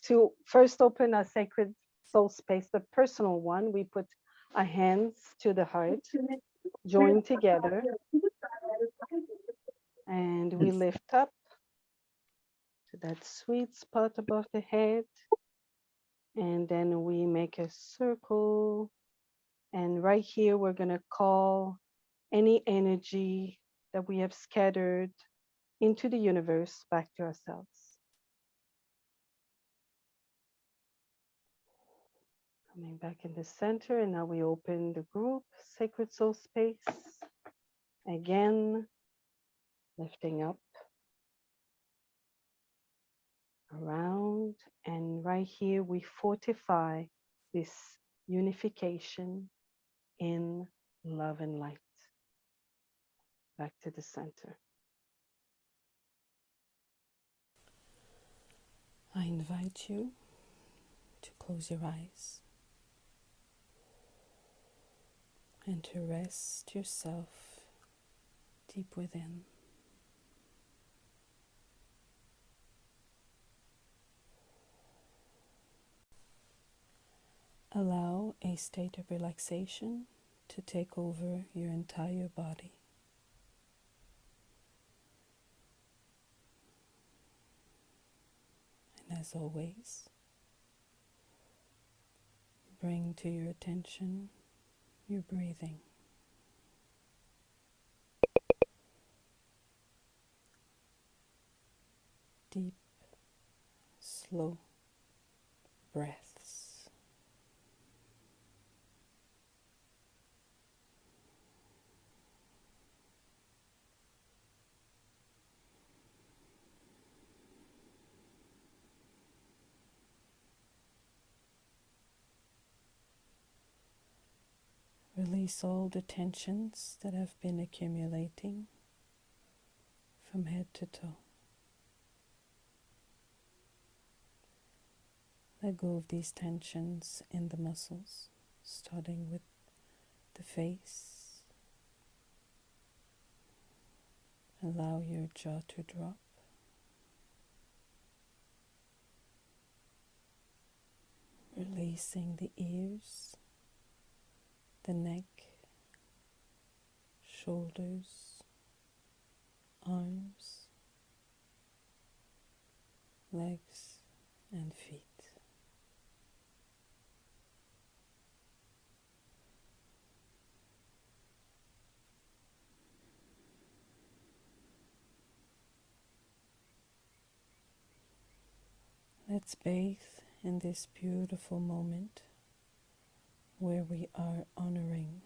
to first open a sacred soul space, the personal one. We put our hands to the heart, join together, and we lift up to that sweet spot above the head. And then we make a circle. And right here, we're going to call any energy that we have scattered into the universe back to ourselves. Coming back in the center, and now we open the group, Sacred Soul Space. Again, lifting up, around, and right here we fortify this unification in love and light. Back to the center. I invite you to close your eyes and to rest yourself deep within. Allow a state of relaxation to take over your entire body. And as always, bring to your attention your breathing. Deep, slow breaths. Release all the tensions that have been accumulating from head to toe. Let go of these tensions in the muscles, starting with the face. Allow your jaw to drop. Releasing the ears, the neck, shoulders, arms, legs, and feet. Let's bathe in this beautiful moment where we are honoring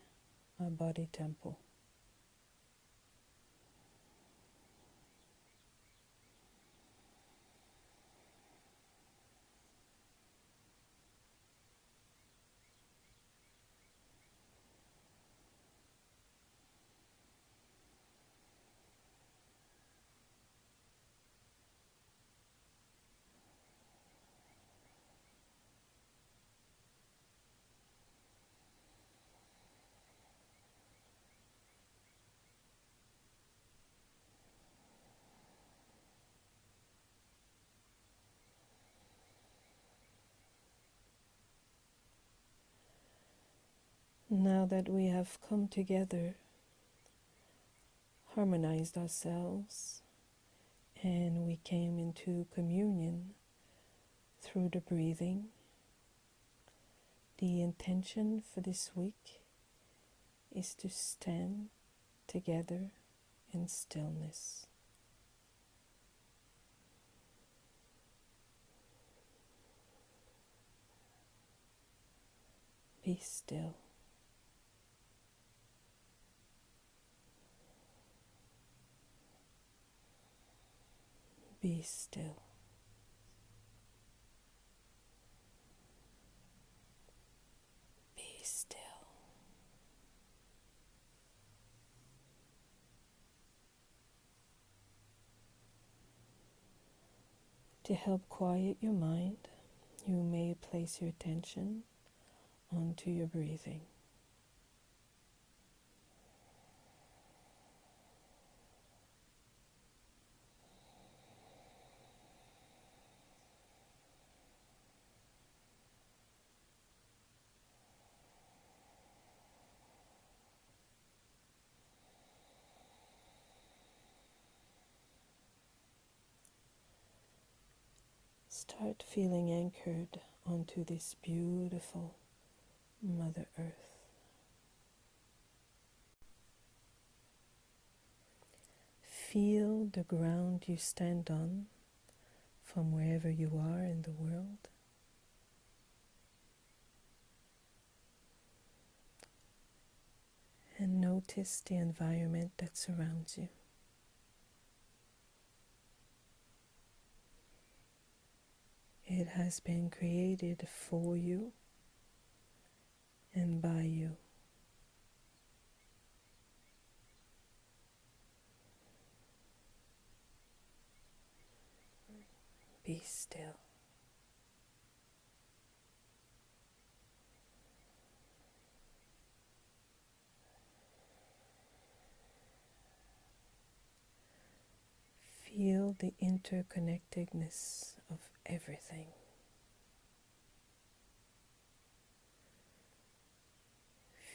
our body temple. Now that we have come together, harmonized ourselves, and we came into communion through the breathing, the intention for this week is to stand together in stillness. Be still. Be still. Be still. To help quiet your mind, you may place your attention onto your breathing. Start feeling anchored onto this beautiful Mother Earth. Feel the ground you stand on from wherever you are in the world. And notice the environment that surrounds you. It has been created for you and by you. Be still. Feel the interconnectedness of everything.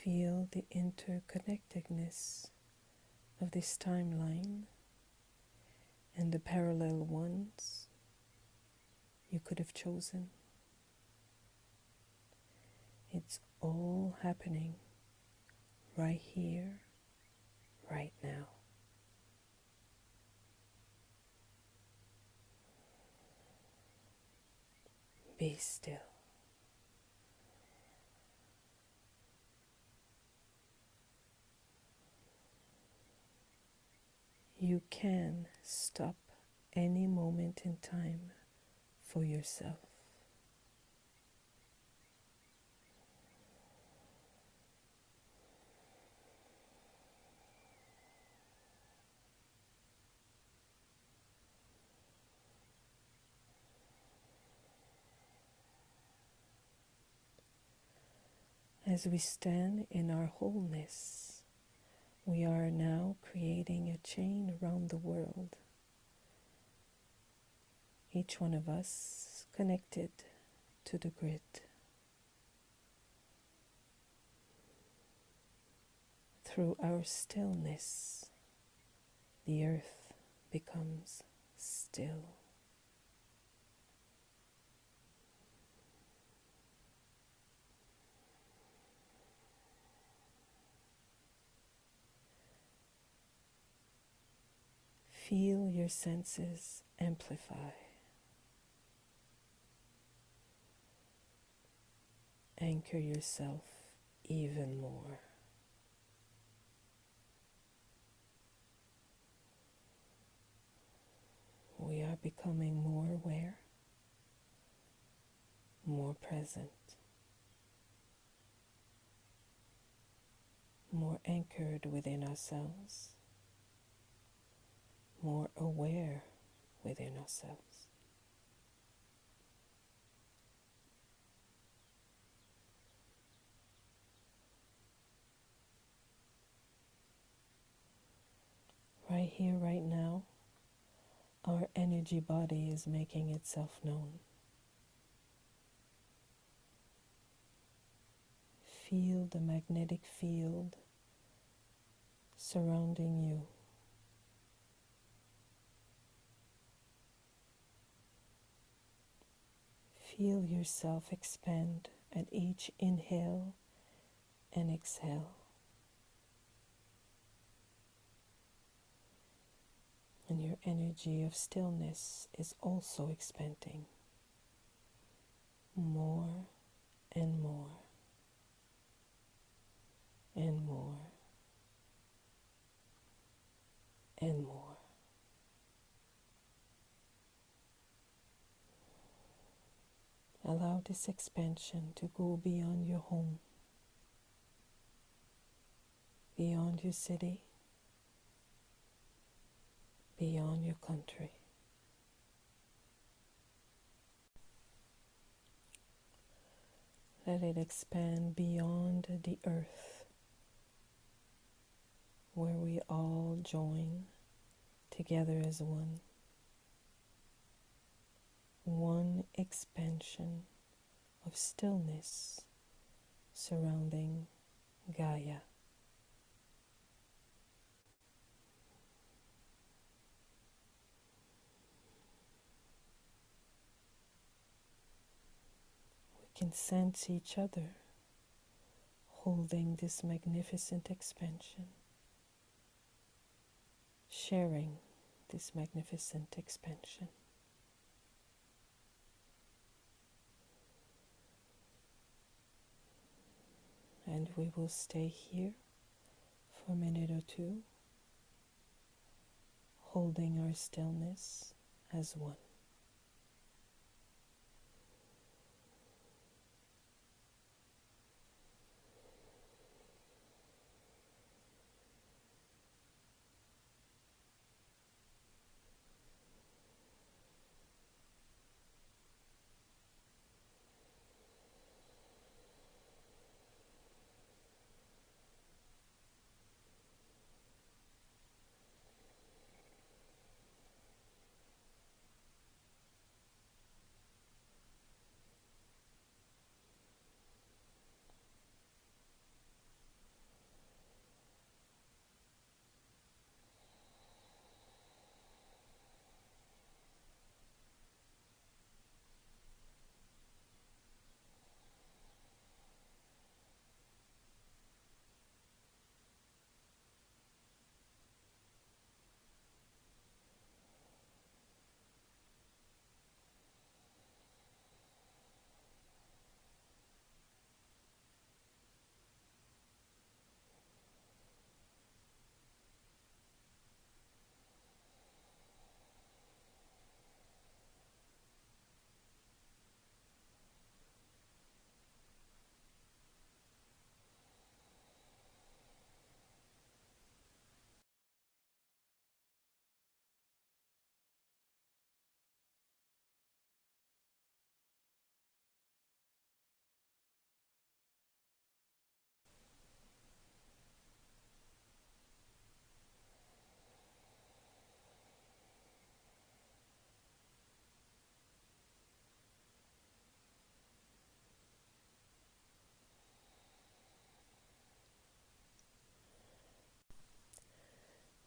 Feel the interconnectedness of this timeline and the parallel ones you could have chosen. It's all happening right here, right now. Be still. You can stop any moment in time for yourself. As we stand in our wholeness, we are now creating a chain around the world. Each one of us connected to the grid. Through our stillness, the earth becomes still. Feel your senses amplify. Anchor yourself even more. We are becoming more aware, more present, more anchored within ourselves, more aware within ourselves. Right here, right now, our energy body is making itself known. Feel the magnetic field surrounding you. Feel yourself expand at each inhale and exhale. And your energy of stillness is also expanding more and more and more and more. Allow this expansion to go beyond your home, beyond your city, beyond your country. Let it expand beyond the earth, where we all join together as one. One expansion of stillness surrounding Gaia. can sense each other holding this magnificent expansion, sharing this magnificent expansion. And we will stay here for a minute or two, holding our stillness as one.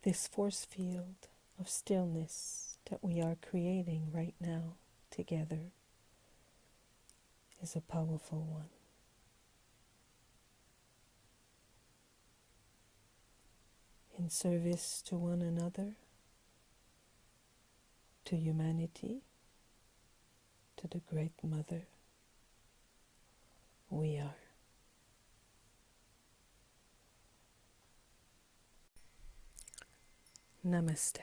This force field of stillness that we are creating right now together is a powerful one. In service to one another, to humanity, to the Great Mother, we are. Namaste.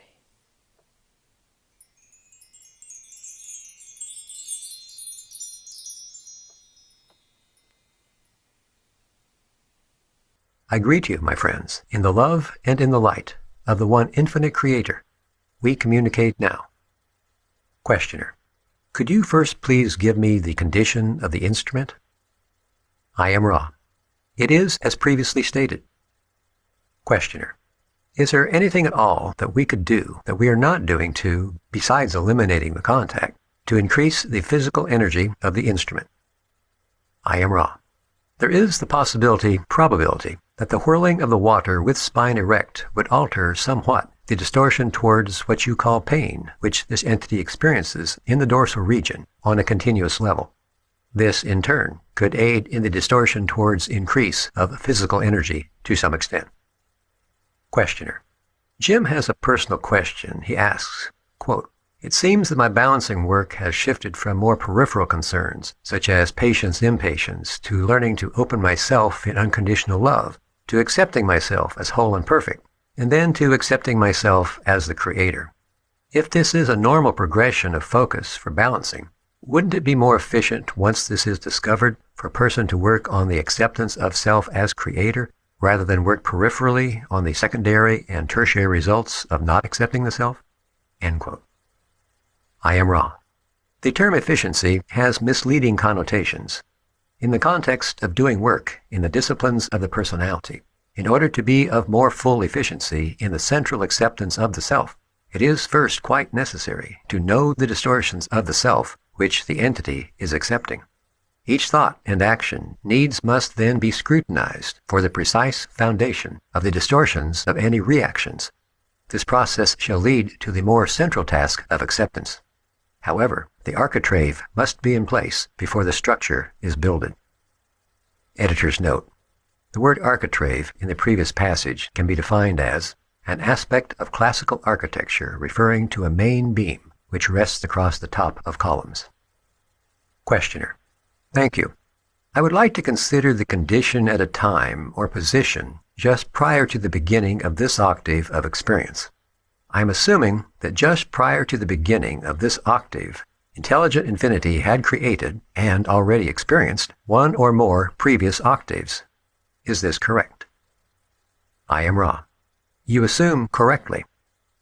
I greet you, my friends, in the love and in the light of the one infinite Creator. We communicate now. Questioner: could you first please give me the condition of the instrument? I am Ra. It is as previously stated. Questioner: is there anything at all that we could do that we are not doing to, besides eliminating the contact, to increase the physical energy of the instrument? I am Ra. There is the probability, that the whirling of the water with spine erect would alter somewhat the distortion towards what you call pain, which this entity experiences in the dorsal region on a continuous level. This, in turn, could aid in the distortion towards increase of physical energy to some extent. Questioner: Jim has a personal question. He asks, quote, "It seems that my balancing work has shifted from more peripheral concerns, such as patience-impatience, to learning to open myself in unconditional love, to accepting myself as whole and perfect, and then to accepting myself as the Creator. If this is a normal progression of focus for balancing, wouldn't it be more efficient once this is discovered for a person to work on the acceptance of self as Creator rather than work peripherally on the secondary and tertiary results of not accepting the self?" End quote. I am Ra. The term efficiency has misleading connotations. In the context of doing work in the disciplines of the personality, in order to be of more full efficiency in the central acceptance of the self, it is first quite necessary to know the distortions of the self which the entity is accepting. Each thought and action needs must then be scrutinized for the precise foundation of the distortions of any reactions. This process shall lead to the more central task of acceptance. However, the architrave must be in place before the structure is builded. Editor's note. The word architrave in the previous passage can be defined as an aspect of classical architecture referring to a main beam which rests across the top of columns. Questioner. Thank you. I would like to consider the condition at a time or position just prior to the beginning of this octave of experience. I am assuming that just prior to the beginning of this octave, intelligent infinity had created and already experienced one or more previous octaves. Is this correct? I am Ra. You assume correctly.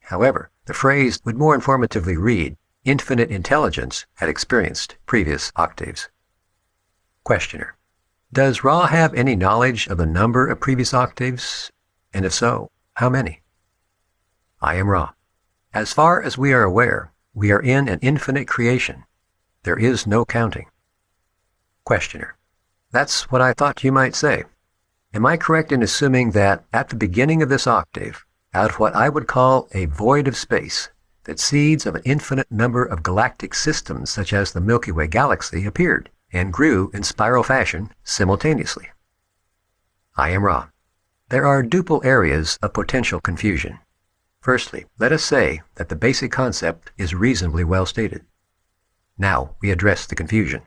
However, the phrase would more informatively read, infinite intelligence had experienced previous octaves. Questioner. Does Ra have any knowledge of the number of previous octaves? And if so, how many? I am Ra. As far as we are aware, we are in an infinite creation. There is no counting. Questioner. That's what I thought you might say. Am I correct in assuming that at the beginning of this octave, out of what I would call a void of space, that seeds of an infinite number of galactic systems such as the Milky Way galaxy appeared and grew in spiral fashion simultaneously? I am Ra. There are duple areas of potential confusion. Firstly, let us say that the basic concept is reasonably well stated. Now we address the confusion.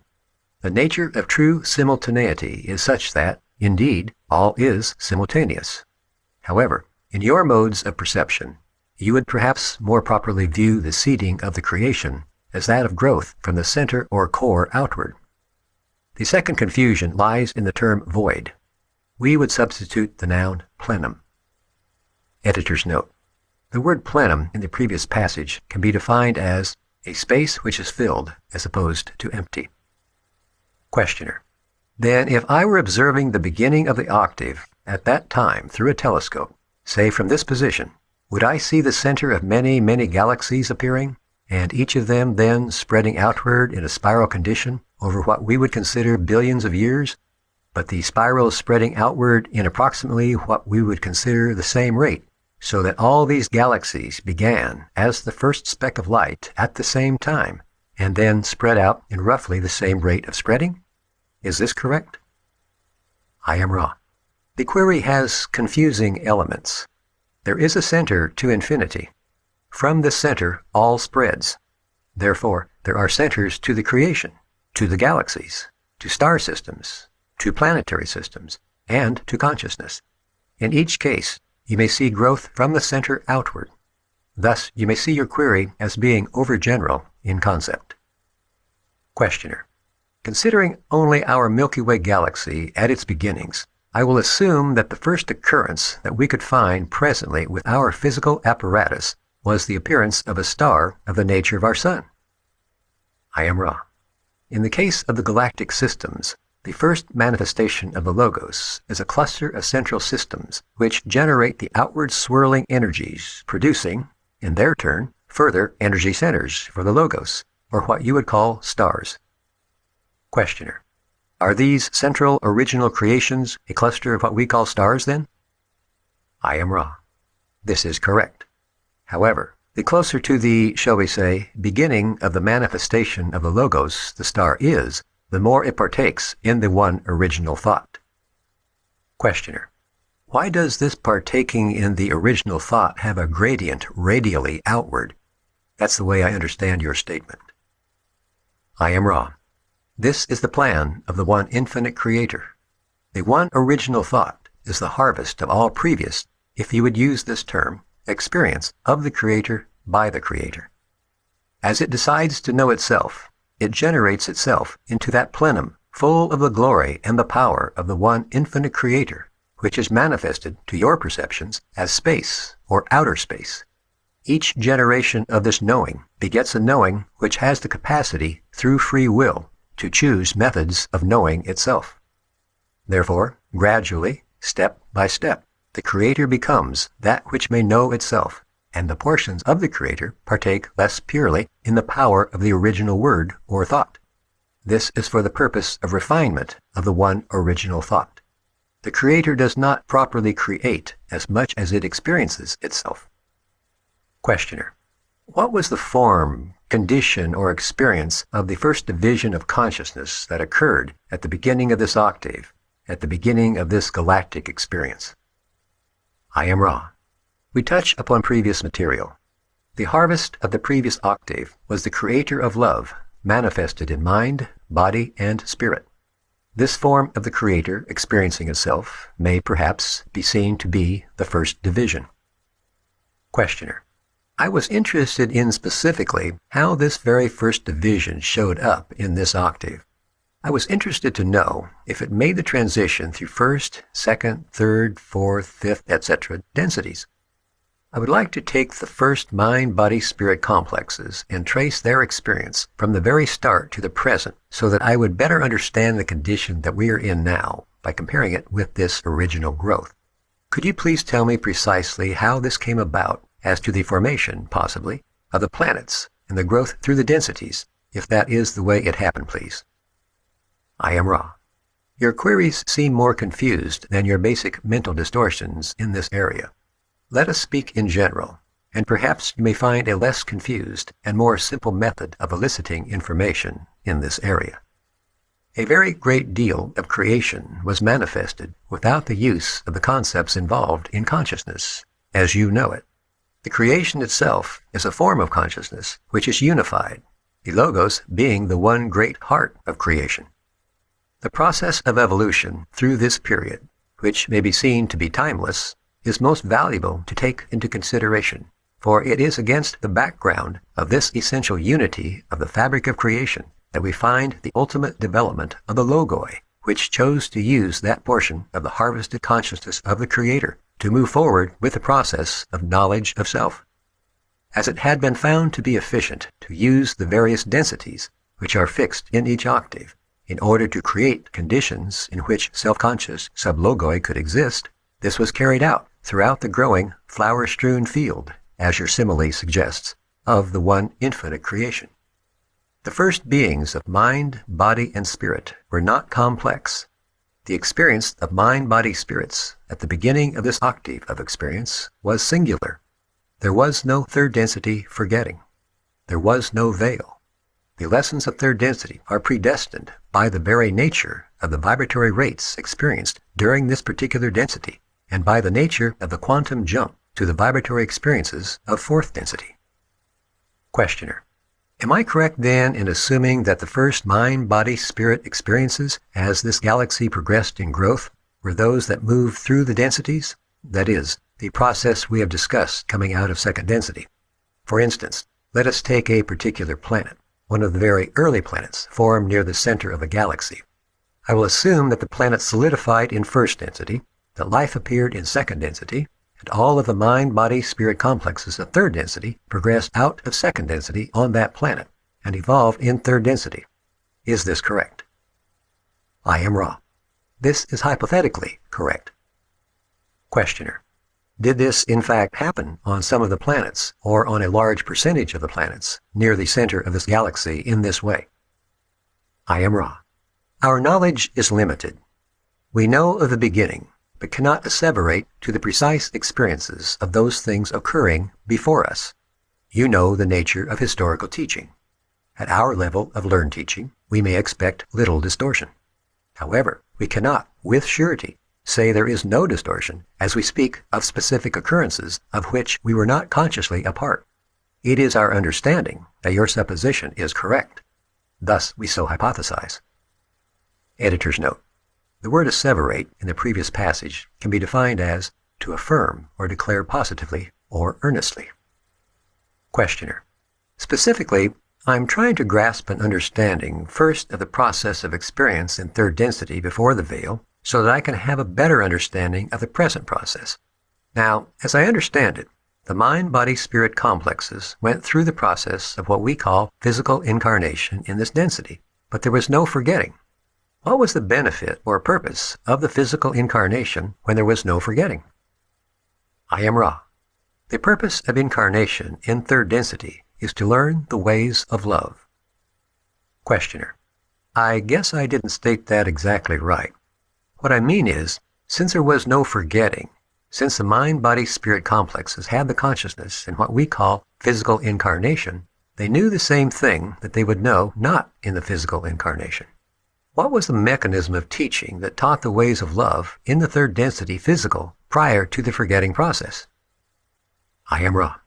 The nature of true simultaneity is such that, indeed, all is simultaneous. However, in your modes of perception, you would perhaps more properly view the seeding of the creation as that of growth from the center or core outward. The second confusion lies in the term void. We would substitute the noun plenum. Editor's note. The word plenum in the previous passage can be defined as a space which is filled as opposed to empty. Questioner. Then if I were observing the beginning of the octave at that time through a telescope, say from this position, would I see the center of many, many galaxies appearing, and each of them then spreading outward in a spiral condition over what we would consider billions of years, but the spirals spreading outward in approximately what we would consider the same rate, so that all these galaxies began as the first speck of light at the same time, and then spread out in roughly the same rate of spreading? Is this correct? I am Ra. The query has confusing elements. There is a center to infinity. From this center, all spreads. Therefore, there are centers to the creation, to the galaxies, to star systems, to planetary systems, and to consciousness. In each case, you may see growth from the center outward. Thus, you may see your query as being overgeneral in concept. Questioner. Considering only our Milky Way galaxy at its beginnings, I will assume that the first occurrence that we could find presently with our physical apparatus was the appearance of a star of the nature of our Sun. I am Ra. In the case of the galactic systems, the first manifestation of the Logos is a cluster of central systems which generate the outward swirling energies, producing, in their turn, further energy centers for the Logos, or what you would call stars. Questioner. Are these central original creations a cluster of what we call stars then? I am Ra. This is correct. However, the closer to the, shall we say, beginning of the manifestation of the Logos the star is, the more it partakes in the one original thought. Questioner. Why does this partaking in the original thought have a gradient radially outward? That's the way I understand your statement. I am Ra. This is the plan of the one infinite creator. The one original thought is the harvest of all previous, if you would use this term, experience of the creator by the creator. As it decides to know itself, it generates itself into that plenum full of the glory and the power of the one infinite creator, which is manifested to your perceptions as space or outer space. Each generation of this knowing begets a knowing which has the capacity, through free will, to choose methods of knowing itself. Therefore, gradually, step by step, the creator becomes that which may know itself, and the portions of the creator partake less purely in the power of the original word or thought. This is for the purpose of refinement of the one original thought. The creator does not properly create as much as it experiences itself. Questioner. What was the form, condition, or experience of the first division of consciousness that occurred at the beginning of this octave, at the beginning of this galactic experience? I am Ra. We touch upon previous material. The harvest of the previous octave was the creator of love, manifested in mind, body, and spirit. This form of the creator experiencing itself may perhaps be seen to be the first division. Questioner: I was interested in specifically how this very first division showed up in this octave. I was interested to know if it made the transition through first, second, third, fourth, fifth, etc. densities. I would like to take the first mind-body-spirit complexes and trace their experience from the very start to the present so that I would better understand the condition that we are in now by comparing it with this original growth. Could you please tell me precisely how this came about as to the formation, possibly, of the planets and the growth through the densities, if that is the way it happened, please? I am Ra. Your queries seem more confused than your basic mental distortions in this area. Let us speak in general, and perhaps you may find a less confused and more simple method of eliciting information in this area. A very great deal of creation was manifested without the use of the concepts involved in consciousness, as you know it. The creation itself is a form of consciousness which is unified, the Logos being the one great heart of creation. The process of evolution through this period, which may be seen to be timeless, is most valuable to take into consideration, for it is against the background of this essential unity of the fabric of creation that we find the ultimate development of the Logoi, which chose to use that portion of the harvested consciousness of the Creator to move forward with the process of knowledge of self. As it had been found to be efficient to use the various densities which are fixed in each octave in order to create conditions in which self-conscious sub-Logoi could exist, this was carried out throughout the growing, flower-strewn field, as your simile suggests, of the one infinite creation. The first beings of mind, body, and spirit were not complex. The experience of mind, body, spirits at the beginning of this octave of experience was singular. There was no third density forgetting. There was no veil. The lessons of third density are predestined by the very nature of the vibratory rates experienced during this particular density, and by the nature of the quantum jump to the vibratory experiences of fourth density. Questioner: Am I correct then in assuming that the first mind, body, spirit experiences as this galaxy progressed in growth were those that moved through the densities? That is, the process we have discussed coming out of second density. For instance, let us take a particular planet, one of the very early planets formed near the center of a galaxy. I will assume that the planet solidified in first density, that life appeared in second density, and all of the mind-body-spirit complexes of third density progressed out of second density on that planet and evolved in third density. Is this correct? I am Ra. This is hypothetically correct. Questioner: Did this in fact happen on some of the planets, or on a large percentage of the planets, near the center of this galaxy in this way? I am Ra. Our knowledge is limited. We know of the beginning, but cannot asseverate to the precise experiences of those things occurring before us. You know the nature of historical teaching. At our level of learned teaching, we may expect little distortion. However, we cannot, with surety, say there is no distortion as we speak of specific occurrences of which we were not consciously a part. It is our understanding that your supposition is correct. Thus, we so hypothesize. Editor's note: the word asseverate in the previous passage can be defined as to affirm or declare positively or earnestly. Questioner: Specifically, I'm trying to grasp an understanding first of the process of experience in third density before the veil, so that I can have a better understanding of the present process. Now, as I understand it, the mind-body-spirit complexes went through the process of what we call physical incarnation in this density, but there was no forgetting. What was the benefit or purpose of the physical incarnation when there was no forgetting? I am Ra. The purpose of incarnation in third density is to learn the ways of love. Questioner: I guess I didn't state that exactly right. What I mean is, since there was no forgetting, since the mind-body-spirit complexes had the consciousness in what we call physical incarnation, They knew the same thing that they would know not in the physical incarnation. What was the mechanism of teaching that taught the ways of love in the third density physical prior to the forgetting process? I am Ra.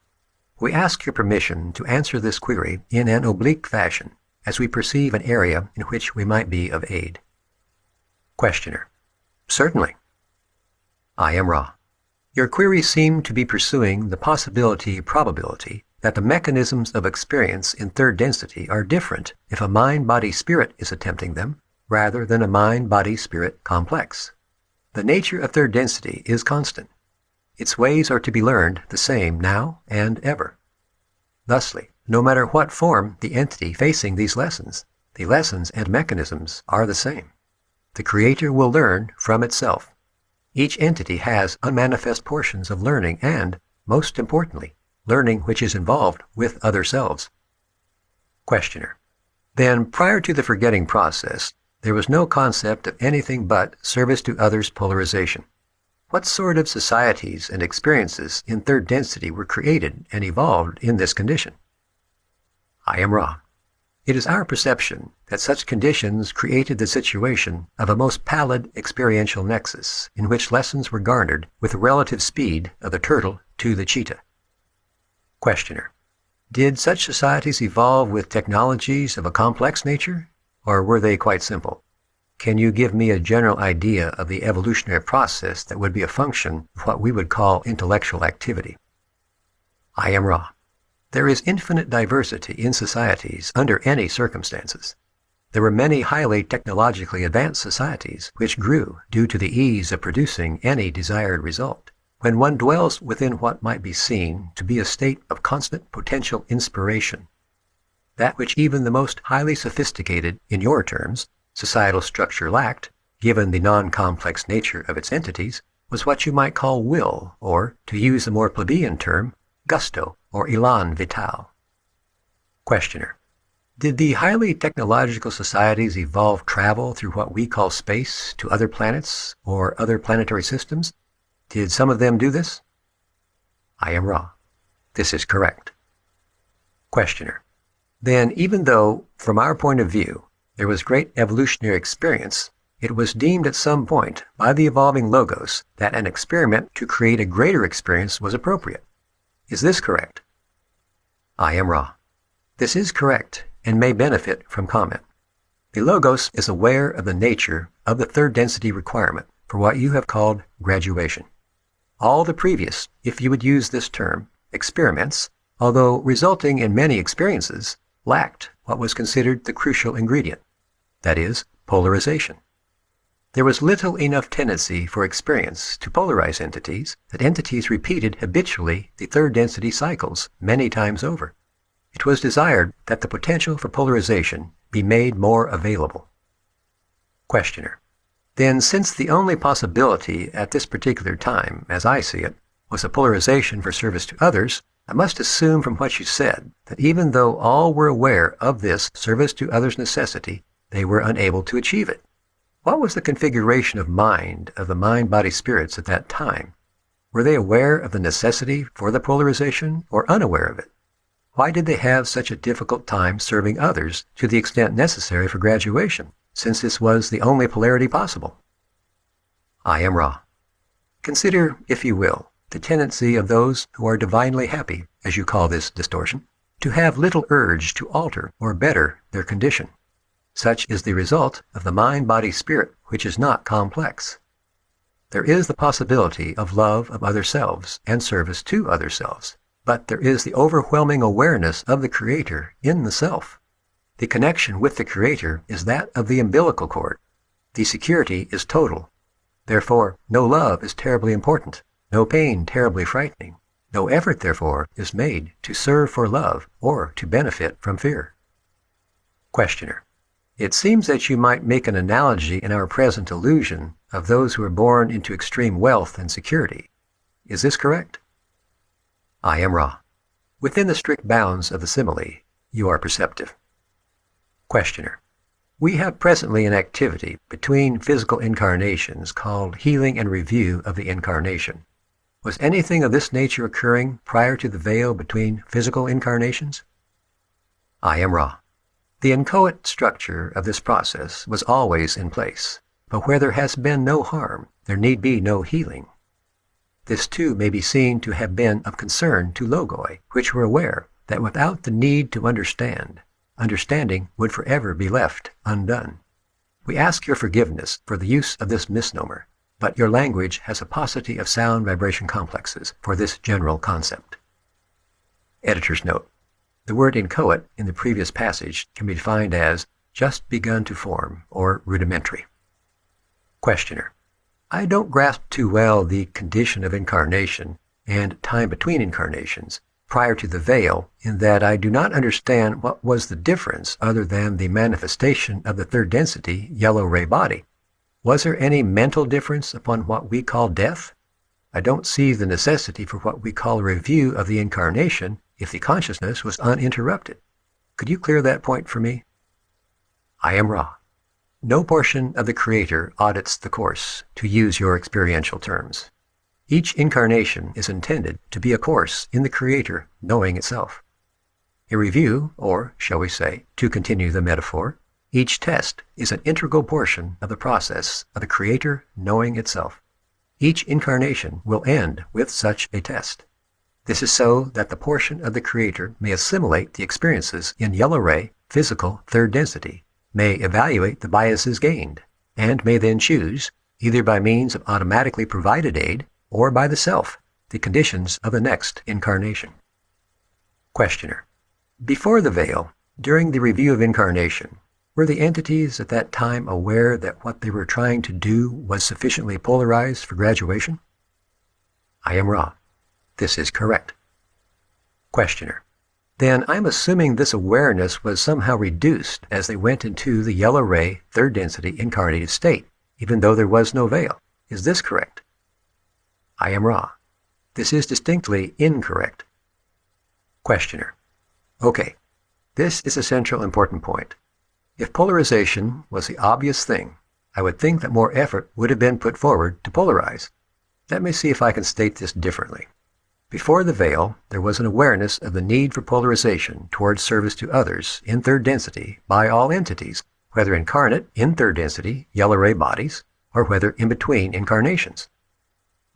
We ask your permission to answer this query in an oblique fashion as we perceive an area in which we might be of aid. Questioner. Certainly. I am Ra. Your query seemed to be pursuing the probability that the mechanisms of experience in third density are different if a mind-body-spirit is attempting them rather than a mind-body-spirit complex. The nature of third density is constant. Its ways are to be learned the same now and ever. Thusly, no matter what form the entity facing these lessons, the lessons and mechanisms are the same. The Creator will learn from itself. Each entity has unmanifest portions of learning and, most importantly, learning which is involved with other selves. Questioner. Then, prior to the forgetting process, there was no concept of anything but service to others polarization. What sort of societies and experiences in third density were created and evolved in this condition? I am Ra. It is our perception that such conditions created the situation of a most pallid experiential nexus in which lessons were garnered with the relative speed of the turtle to the cheetah. Questioner. Did such societies evolve with technologies of a complex nature, or were they quite simple? Can you give me a general idea of the evolutionary process that would be a function of what we would call intellectual activity? I am Ra. There is infinite diversity in societies under any circumstances. There were many highly technologically advanced societies which grew due to the ease of producing any desired result. When one dwells within what might be seen to be a state of constant potential inspiration, that which even the most highly sophisticated, in your terms, societal structure lacked, given the non-complex nature of its entities, was what you might call will, or, to use a more plebeian term, gusto, or élan vital. Questioner. Did the highly technological societies evolve travel through what we call space to other planets or other planetary systems? Did some of them do this? I am Ra. This is correct. Questioner. Then, even though, from our point of view, there was great evolutionary experience, it was deemed at some point by the evolving logos that an experiment to create a greater experience was appropriate. Is this correct? I am Ra. This is correct and may benefit from comment. The logos is aware of the nature of the third density requirement for what you have called graduation. All the previous, if you would use this term, experiments, although resulting in many experiences, lacked what was considered the crucial ingredient, that is, polarization. There was little enough tendency for experience to polarize entities that entities repeated habitually the third density cycles many times over. It was desired that the potential for polarization be made more available. Questioner. Then, since the only possibility at this particular time, as I see it, was a polarization for service to others, I must assume from what you said that even though all were aware of this service to others necessity, they were unable to achieve it. What was the configuration of mind of the mind-body spirits at that time? Were they aware of the necessity for the polarization or unaware of it? Why did they have such a difficult time serving others to the extent necessary for graduation, since this was the only polarity possible? I am Ra. Consider, if you will, the tendency of those who are divinely happy, as you call this distortion, to have little urge to alter or better their condition. Such is the result of the mind-body-spirit, which is not complex. There is the possibility of love of other selves and service to other selves, but there is the overwhelming awareness of the Creator in the self. The connection with the Creator is that of the umbilical cord. The security is total. Therefore, no love is terribly important, no pain terribly frightening. No effort, therefore, is made to serve for love or to benefit from fear. Questioner. It seems that you might make an analogy in our present illusion of those who are born into extreme wealth and security. Is this correct? I am Ra. Within the strict bounds of the simile, you are perceptive. Questioner. We have presently an activity between physical incarnations called healing and review of the incarnation. Was anything of this nature occurring prior to the veil between physical incarnations? I am Ra. The inchoate structure of this process was always in place, but where there has been no harm, there need be no healing. This too may be seen to have been of concern to Logoi, which were aware that without the need to understand, understanding would forever be left undone. We ask your forgiveness for the use of this misnomer, but your language has a paucity of sound vibration complexes for this general concept. Editor's note. The word inchoate in the previous passage can be defined as just begun to form or rudimentary. Questioner. I don't grasp too well the condition of incarnation and time between incarnations prior to the veil, in that I do not understand what was the difference other than the manifestation of the third density yellow ray body. Was there any mental difference upon what we call death? I don't see the necessity for what we call a review of the incarnation if the consciousness was uninterrupted. Could you clear that point for me? I am Ra. No portion of the Creator audits the course, to use your experiential terms. Each incarnation is intended to be a course in the Creator knowing itself. A review, or shall we say, to continue the metaphor, each test is an integral portion of the process of the Creator knowing itself. Each incarnation will end with such a test. This is so that the portion of the Creator may assimilate the experiences in yellow ray, physical, third density, may evaluate the biases gained, and may then choose, either by means of automatically provided aid or by the self, the conditions of the next incarnation. Questioner. Before the veil, during the review of incarnation, were the entities at that time aware that what they were trying to do was sufficiently polarized for graduation? I am Ra. This is correct. Questioner. Then I'm assuming this awareness was somehow reduced as they went into the yellow ray, third density incarnated state, even though there was no veil. Is this correct? I am Ra. This is distinctly incorrect. Questioner. Okay, this is a central important point. If polarization was the obvious thing, I would think that more effort would have been put forward to polarize. Let me see if I can state this differently. Before the veil, there was an awareness of the need for polarization towards service to others in third density by all entities, whether incarnate in third density, yellow ray bodies, or whether in between incarnations.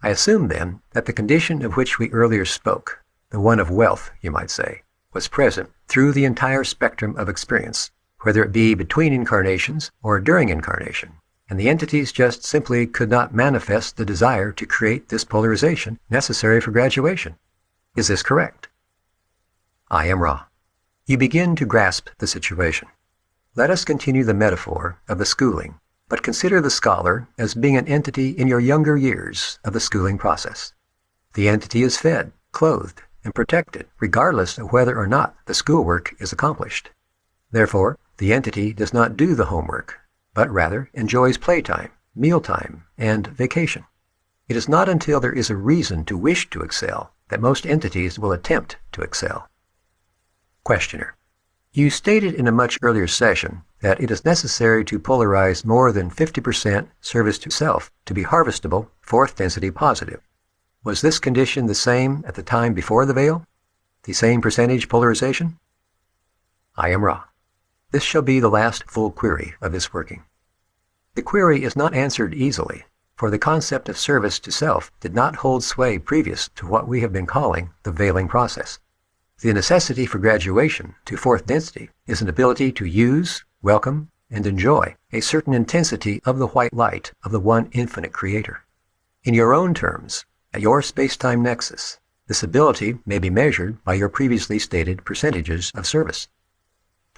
I assume then that the condition of which we earlier spoke, the one of wealth, you might say, was present through the entire spectrum of experience, whether it be between incarnations or during incarnation, and the entities just simply could not manifest the desire to create this polarization necessary for graduation. Is this correct? I am Ra. You begin to grasp the situation. Let us continue the metaphor of the schooling, but consider the scholar as being an entity in your younger years of the schooling process. The entity is fed, clothed, and protected, regardless of whether or not the schoolwork is accomplished. Therefore, the entity does not do the homework, but rather enjoys playtime, mealtime, and vacation. It is not until there is a reason to wish to excel that most entities will attempt to excel. Questioner. You stated in a much earlier session that it is necessary to polarize more than 50% service to self to be harvestable, fourth density positive. Was this condition the same at the time before the veil? The same percentage polarization? I am Ra. This shall be the last full query of this working. The query is not answered easily, for the concept of service to self did not hold sway previous to what we have been calling the veiling process. The necessity for graduation to fourth density is an ability to use, welcome, and enjoy a certain intensity of the white light of the one infinite Creator. In your own terms, at your space-time nexus, this ability may be measured by your previously stated percentages of service.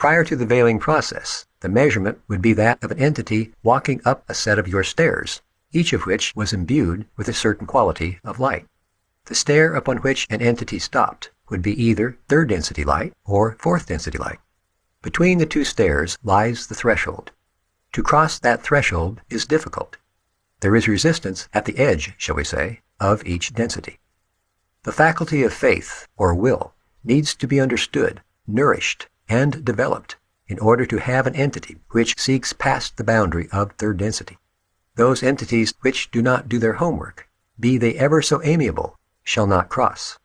Prior to the veiling process, the measurement would be that of an entity walking up a set of your stairs, each of which was imbued with a certain quality of light. The stair upon which an entity stopped would be either third density light or fourth density light. Between the two stairs lies the threshold. To cross that threshold is difficult. There is resistance at the edge, shall we say, of each density. The faculty of faith, or will, needs to be understood, nourished, and developed in order to have an entity which seeks past the boundary of third density. Those entities which do not do their homework, be they ever so amiable, shall not cross.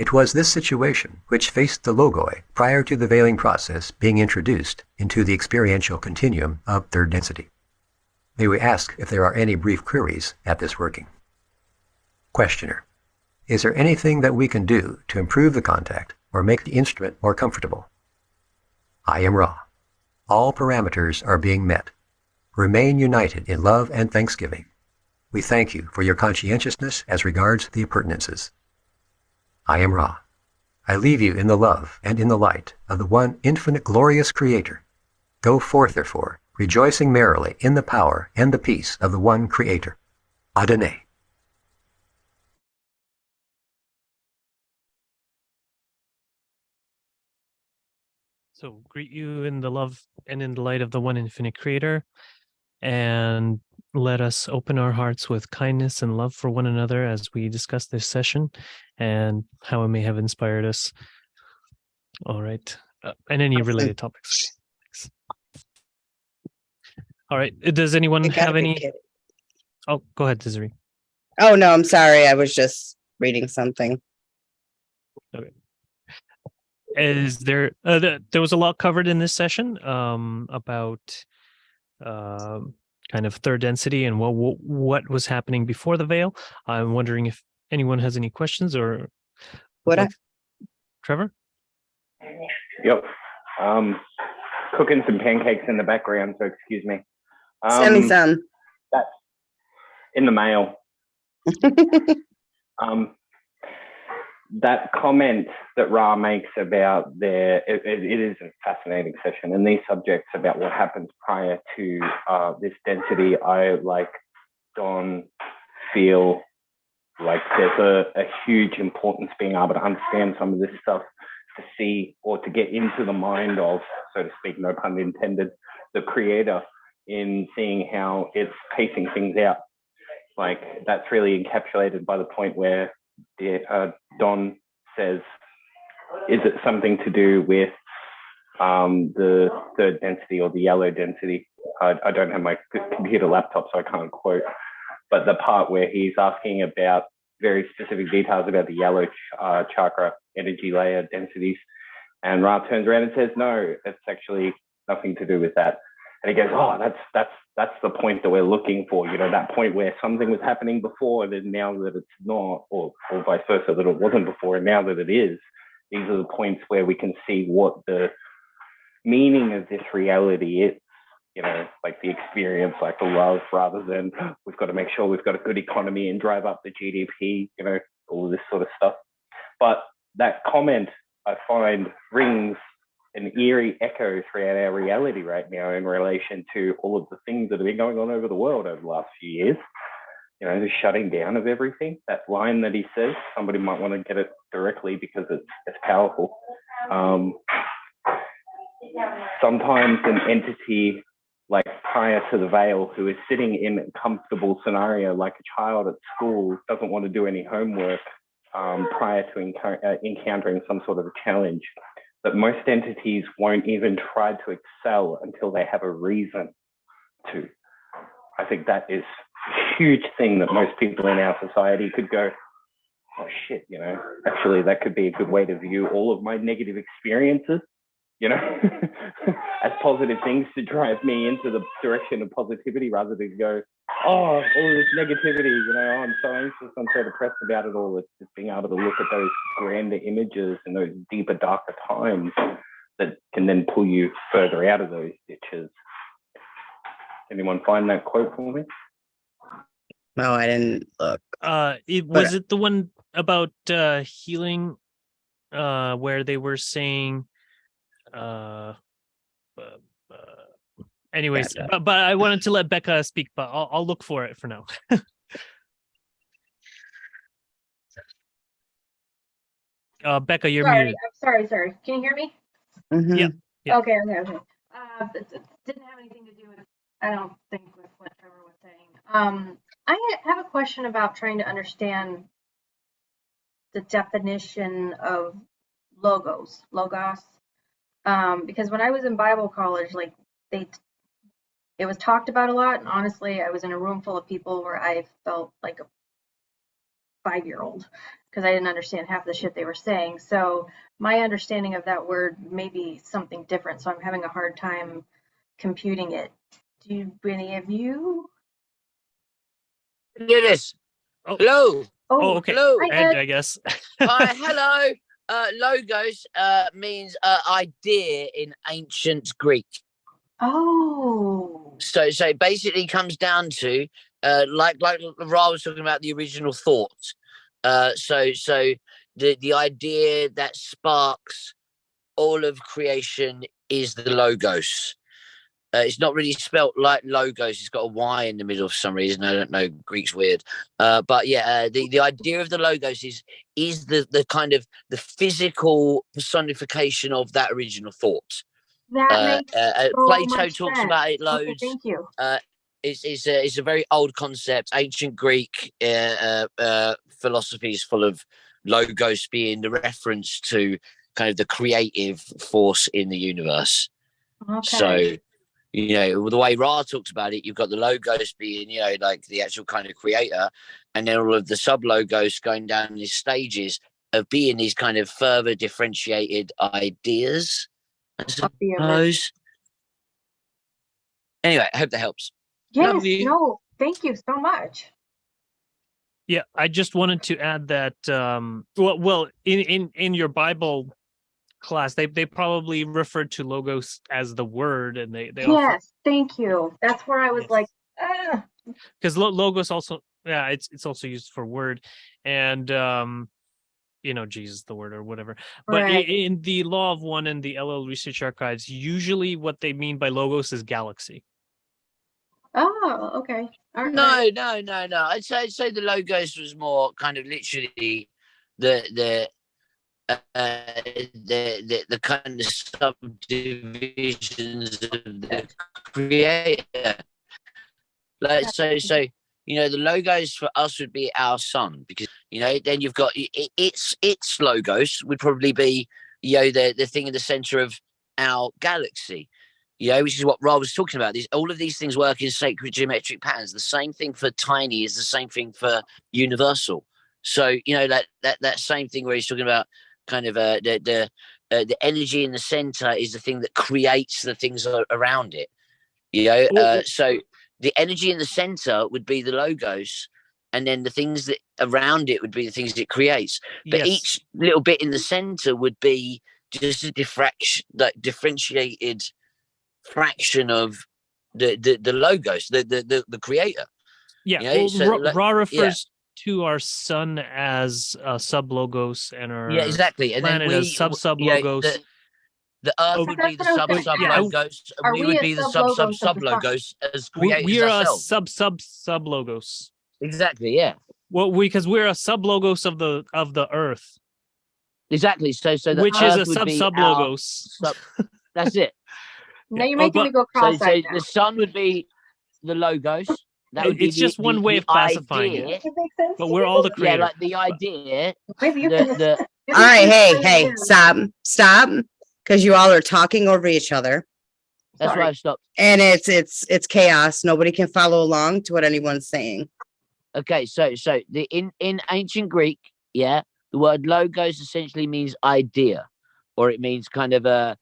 It was this situation which faced the logoi prior to the veiling process being introduced into the experiential continuum of third density. May we ask if there are any brief queries at this working? Questioner: is there anything that we can do to improve the contact or make the instrument more comfortable? I am Ra. All parameters are being met. Remain united in love and thanksgiving. We thank you for your conscientiousness as regards the appurtenances. I am Ra. I leave you in the love and in the light of the one infinite glorious Creator. Go forth, therefore, rejoicing merrily in the power and the peace of the one Creator. Adonai. So greet you in the love and in the light of the one infinite creator, and let us open our hearts with kindness and love for one another as we discuss this session and how it may have inspired us. All right. And any related topics. Thanks. All right. Does anyone have any? Oh, go ahead, Desiree. Oh, no, I'm sorry. I was just reading something. Okay. Is there there was a lot covered in this session about kind of third density and what was happening before the veil. I'm wondering if anyone has any questions or Trevor? Yep. Cooking some pancakes in the background, so excuse me. Send me some. That's in the mail. That comment that Ra makes about it is a fascinating session, and these subjects about what happens prior to this density, I don't feel like there's a huge importance being able to understand some of this stuff to see or to get into the mind of, so to speak, no pun intended, the creator in seeing how it's pacing things out. Like that's really encapsulated by the point where Don says, is it something to do with the third density or the yellow density? I don't have my computer laptop, so I can't quote, but the part where he's asking about very specific details about the yellow chakra energy layer densities, and Ra turns around and says, no, it's actually nothing to do with that. And he goes, oh, that's the point that we're looking for, that point where something was happening before and then now that it's not, or vice versa, that it wasn't before and now that it is. These are the points where we can see what the meaning of this reality is, like the experience, like the love, rather than we've got to make sure we've got a good economy and drive up the GDP, all of this sort of stuff. But that comment, I find, rings an eerie echo throughout our reality right now in relation to all of the things that have been going on over the world over the last few years. The shutting down of everything. That line that he says, somebody might want to get it directly because it's powerful. Sometimes an entity like prior to the veil who is sitting in a comfortable scenario like a child at school doesn't want to do any homework prior to encountering some sort of a challenge, that most entities won't even try to excel until they have a reason to. I think that is a huge thing that most people in our society could go, oh shit, actually that could be a good way to view all of my negative experiences, as positive things to drive me into the direction of positivity rather than go, oh, all of this negativity, I'm so anxious, I'm so depressed about it all. It's just being able to look at those grander images and those deeper, darker times that can then pull you further out of those ditches. Anyone find that quote for me? No, I didn't look. Was it the one about healing where they were saying anyways, Gotcha. but I wanted to let Becca speak, but I'll look for it for now. Becca, you're muted. I'm sorry. Can you hear me? Mm-hmm. Yeah. Okay. It didn't have anything to do with, I don't think, with what Trevor was saying. I have a question about trying to understand the definition of logos, because when I was in Bible college, like it was talked about a lot, and honestly, I was in a room full of people where I felt like 5-year-old because I didn't understand half the shit they were saying. So my understanding of that word may be something different. So I'm having a hard time computing it. Do any of you? Do this. Oh, Hello. Oh, okay. Hello. hi, Ed, Ed. I guess. Hi. Hello. Logos means idea in ancient Greek. Oh, So it basically comes down to like Ra was talking about the original thought. So the idea that sparks all of creation is the logos. It's not really spelt like logos. It's got a Y in the middle for some reason. I don't know. Greek's weird. But yeah, the idea of the logos is the kind of the physical personification of that original thought. that makes so Plato much talks sense. about it Okay, loads. thank you. It's a very old concept. Ancient Greek philosophy is full of logos being the reference to kind of the creative force in the universe. Okay. So, you know, the way Ra talks about it, you've got the logos being, you know, like the actual kind of creator, and then all of the sub logos going down these stages of being these kind of further differentiated ideas, I suppose. Anyway, I hope that helps. Yes, Love you. no, thank you so much. Yeah, I just wanted to add that well in your Bible class they probably referred to logos as the word, and they often, Yes, thank you. That's where I was yes, like, ah. because logos also, yeah, it's also used for word, and you know, Jesus the word or whatever. But Right. in the Law of One and the LL Research Archives, usually what they mean by logos is galaxy. Oh, okay. All right. No. I'd say the logos was more kind of literally the the kind of subdivisions of the creator. Like so you know, the logos for us would be our sun, because you know, then you've got its logos would probably be, you know, the thing in the center of our galaxy. You know, which is what Ra was talking about. All of these things work in sacred geometric patterns. The same thing for tiny is the same thing for universal. So you know, that same thing where he's talking about kind of the energy in the center is the thing that creates the things around it. You know, so the energy in the center would be the logos, and then the things that around it would be the things it creates. But Yes. each little bit in the center would be just a differentiated fraction of the logos, the creator. Yeah, You know, well, Ra refers to our sun as sub logos, and our exactly. And then planet as sub logos. The Earth would be the sub logos, and we would be the sub logos as creators We are ourselves. a sub logos. Exactly, yeah. Well, because we're a sub logos of the Earth. Exactly. So the which Earth is a would be sub logos. That's it. Now you're making me go So cross-eyed now. the sun would be the logos. That would be It's just one way of classifying it. It makes sense. But we're all the creator. Yeah, like the idea. Maybe you can. All right, hey, stop, because you all are talking over each other, That's why I stopped. and it's chaos. Nobody can follow along to what anyone's saying. Okay, so the in ancient Greek, yeah, the word logos essentially means idea, or it means kind of a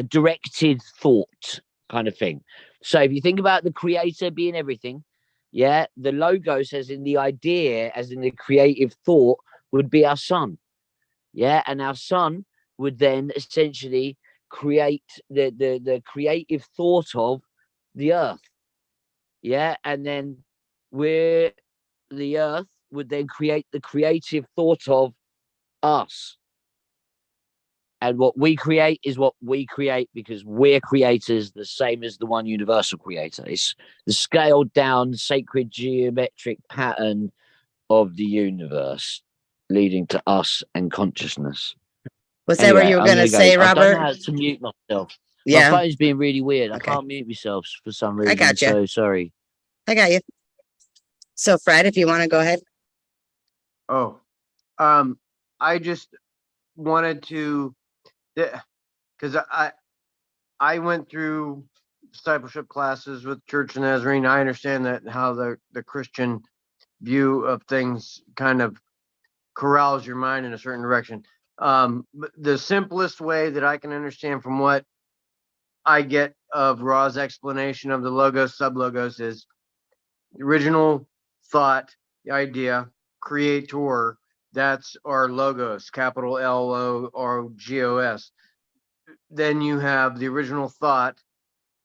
directed thought kind of thing. So if you think about the creator being everything, yeah, the logos as in the idea, as in the creative thought, would be our sun. Yeah, and our sun would then essentially create the creative thought of the earth. Yeah, and then the earth would then create the creative thought of us. And what we create is what we create because we're creators, the same as the one universal creator. It's the scaled down sacred geometric pattern of the universe leading to us and consciousness. Was that what you were going to say, Robert? I don't know how to mute myself. Yeah. My phone's being really weird. Okay. I can't mute myself for some reason. I got you. So sorry. I got you. So Fred, if you want to go ahead. Oh, I just wanted to, because I went through discipleship classes with Church of Nazarene. I understand that how the Christian view of things kind of corrals your mind in a certain direction. But the simplest way that I can understand from what I get of Ra's explanation of the logos, sub-logos is the original thought, the idea, creator, that's our logos, capital Logos. Then you have the original thought,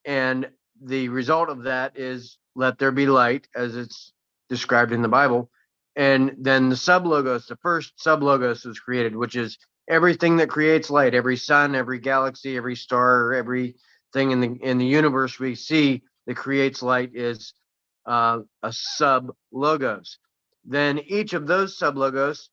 and the result of that is let there be light, as it's described in the Bible. And then the sub-logos, the first sub-logos was created, which is everything that creates light, every sun, every galaxy, every star, everything in the universe we see that creates light is a sub-logos. Then each of those sub-logos,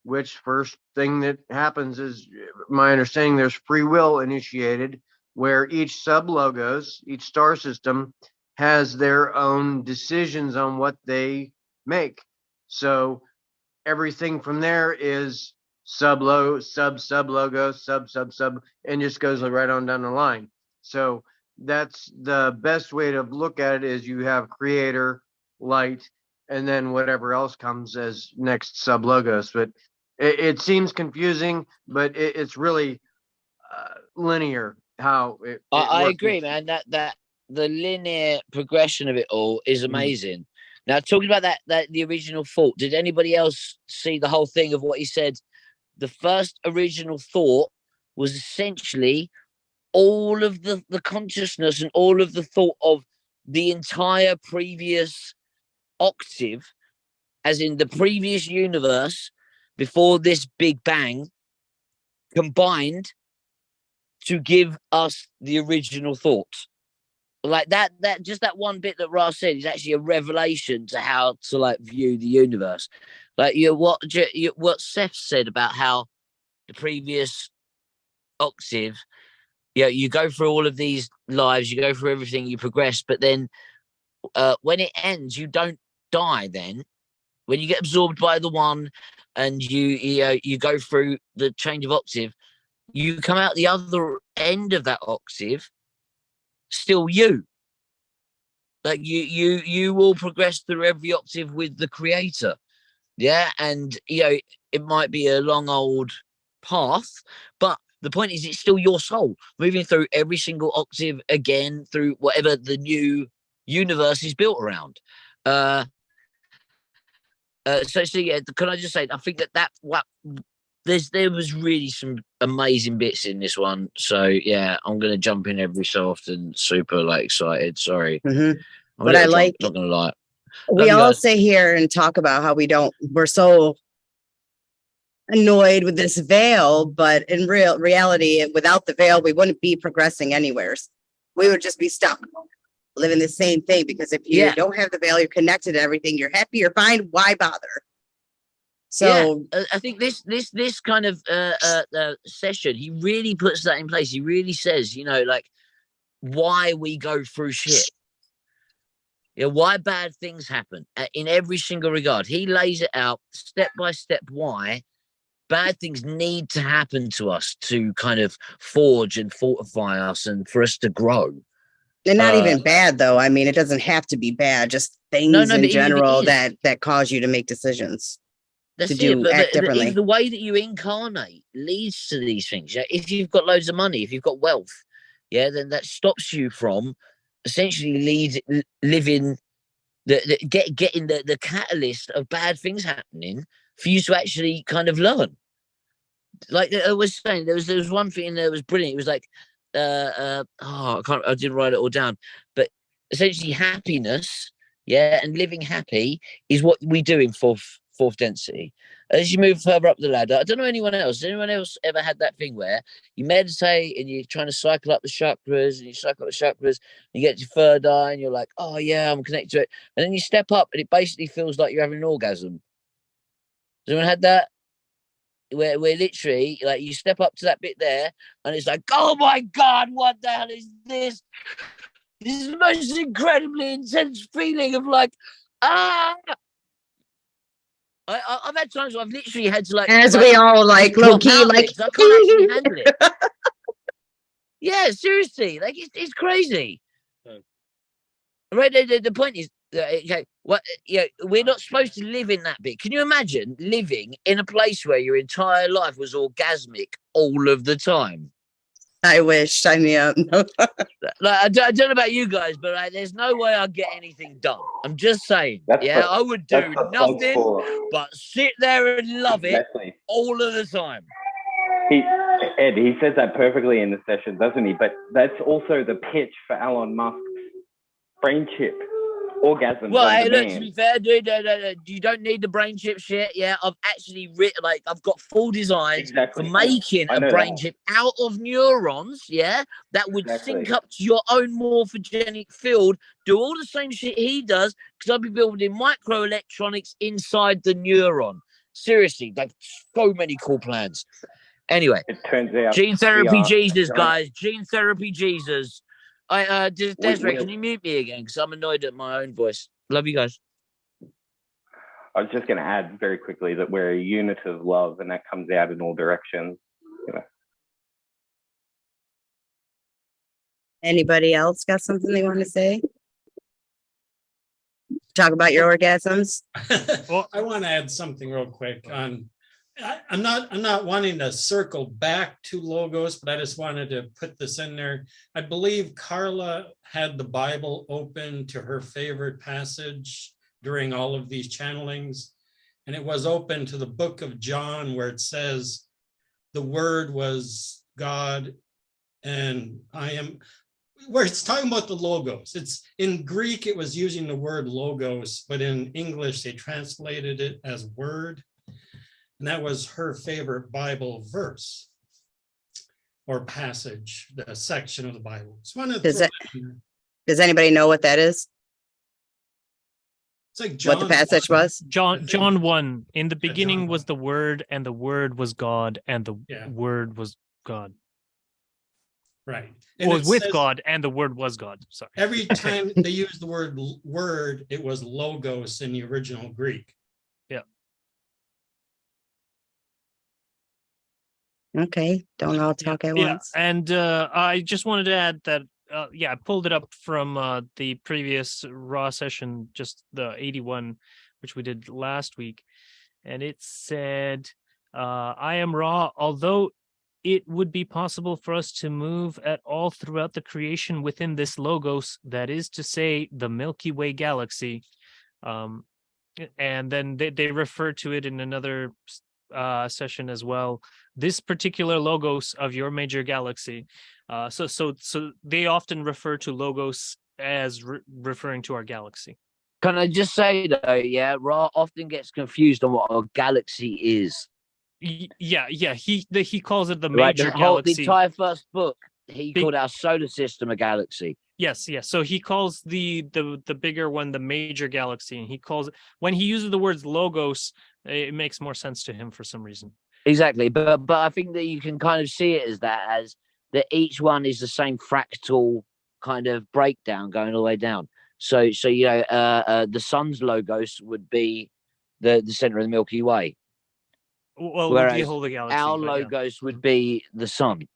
which first thing that happens is, my understanding, there's free will initiated, where each sub-logos, each star system, has their own decisions on what they make. So everything from there is sub-logos, sub, and just goes right on down the line. So that's the best way to look at it, is you have creator, light, and then whatever else comes as next sub-logos. But it seems confusing, but it's really linear how it I works. agree, man. That the linear progression of it all is amazing. Now, talking about that the original thought, did anybody else see the whole thing of what he said? The first original thought was essentially all of the consciousness and all of the thought of the entire previous octave, as in the previous universe before this Big Bang, combined to give us the original thought. Like that just that one bit that Ra said is actually a revelation to how to like view the universe. Like what Seth said about how the previous octave, you go through all of these lives, you go through everything, you progress, but then when it ends, you don't die. Then when you get absorbed by the one and you go through the change of octave, you come out the other end of that octave still you. Like you will progress through every octave with the creator. Yeah. And it might be a long old path, but the point is it's still your soul moving through every single octave again through whatever the new universe is built around. So yeah, can I just say, I think there was really some amazing bits in this one. So yeah, I'm gonna jump in every so often. Super excited. Sorry, But I like. Not gonna lie. We all sit here and talk about how we're so annoyed with this veil, but in reality, without the veil, we wouldn't be progressing anywhere. We would just be stuck living the same thing, because if you don't have the veil, you're connected to everything, you're happy, you're fine, why bother? So I think this kind of session, he really puts that in place. He really says, why we go through shit. Why bad things happen in every single regard. He lays it out step by step why bad things need to happen to us to kind of forge and fortify us and for us to grow. And not even bad, though. I mean, it doesn't have to be bad, just things in general that cause you to make decisions. That's to do act differently. The way that you incarnate leads to these things. If you've got loads of money, if you've got wealth, then that stops you from essentially living getting the catalyst of bad things happening for you to actually kind of learn. Like I was saying, there was one thing that was brilliant. It was like I didn't write it all down, but essentially happiness, and living happy is what we do in fourth density. As you move further up the ladder, I don't know anyone else. Has anyone else ever had that thing where you meditate and you're trying to cycle up the chakras, and you cycle up the chakras, and you get to third eye, and you're like, oh yeah, I'm connected to it, and then you step up, and it basically feels like you're having an orgasm. Has anyone had that? Where literally, like, you step up to that bit there, and it's like, oh my god, what the hell is this? This is the most incredibly intense feeling of like, I've had times where I've literally had to we all low key, I can't actually handle it. Yeah, seriously, it's crazy. Right, the point is Okay, what? Yeah, we're not supposed to live in that bit. Can you imagine living in a place where your entire life was orgasmic all of the time? I wish. Sign me up. Like, I don't know about you guys, but like, there's no way I'd get anything done. I'm just saying. I would do nothing but sit there and love it all of the time. Ed, he says that perfectly in the session, doesn't he? But that's also the pitch for Elon Musk's brain chip. Orgasms Well, on hey, look, to demand. be fair, dude, you don't need the brain chip shit. Yeah, I've actually written, like, I've got full designs for making a brain chip out of neurons, yeah, that would sync up to your own morphogenic field, do all the same shit he does, because I'll be building microelectronics inside the neuron. Seriously, like, so many cool plans. Anyway, it turns out gene therapy Jesus, guys. Gene therapy Jesus. Desiree, can you mute me again? Because I'm annoyed at my own voice. Love you guys. I was just going to add very quickly that we're a unit of love, and that comes out in all directions. Anybody else got something they want to say? Talk about your orgasms. Well, I want to add something real quick on. I'm not wanting to circle back to logos, but I just wanted to put this in there. I believe Carla had the Bible open to her favorite passage during all of these channelings, and it was open to the book of John, where it says the word was God, and where it's talking about the logos. It's in Greek, it was using the word logos, but in English, they translated it as word. And that was her favorite Bible verse or passage, the section of the Bible. Does anybody know what that is? It's like what the passage was? John 1. In the beginning was the Word, and the Word was God, and the Word was God. Right. And it was with God, and the Word was God. Sorry. Every time they used the word word, it was logos in the original Greek. Yeah. Okay, don't all talk at once. And I just wanted to add that, I pulled it up from the previous Raw session, just the 81, which we did last week. And it said, I am Ra, although it would be possible for us to move at all throughout the creation within this logos, that is to say, the Milky Way galaxy. And then they refer to it in another session as well. This particular logos of your major galaxy. So they often refer to logos as referring to our galaxy. Can I just say though, yeah, Ra often gets confused on what a galaxy is. Yeah. He calls it the major galaxy. The entire first book, he called our solar system a galaxy. Yes. So he calls the bigger one the major galaxy, and he calls it, when he uses the words logos, it makes more sense to him for some reason. Exactly, but I think that you can kind of see it as that each one is the same fractal kind of breakdown going all the way down. So you know, the sun's logos would be the center of the Milky Way. Well, whereas the whole galaxy, our logos would be the sun.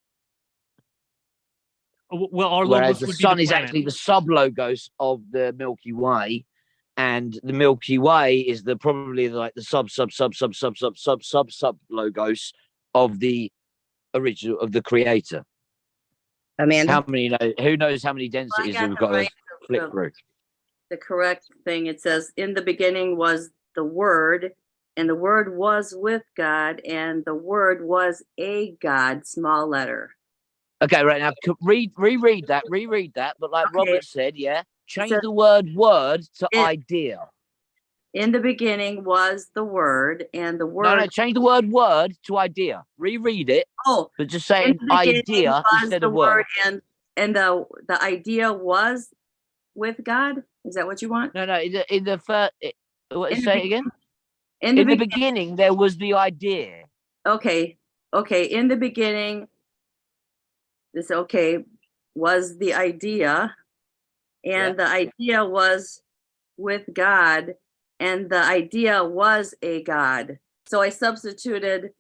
Well, our whereas logos the would sun be the is planet. actually the sub logos of the Milky Way. And the Milky Way is probably like the sub logos of the original, of the creator. Amanda, who knows how many densities we've got to flip through? The correct thing, it says, in the beginning was the Word, and the Word was with God, and the Word was a God, small letter. Okay, right now, reread that. But like Robert said, change the word to idea. In the beginning was the Word, and the Word. No, change the word to idea. Reread it. Oh, but just say idea instead of word. And the idea was with God. Is that what you want? No. In the first. Say it again. In the beginning, there was the idea. Okay. In the beginning, was the idea, and the idea was with God, and the idea was a God. So I substituted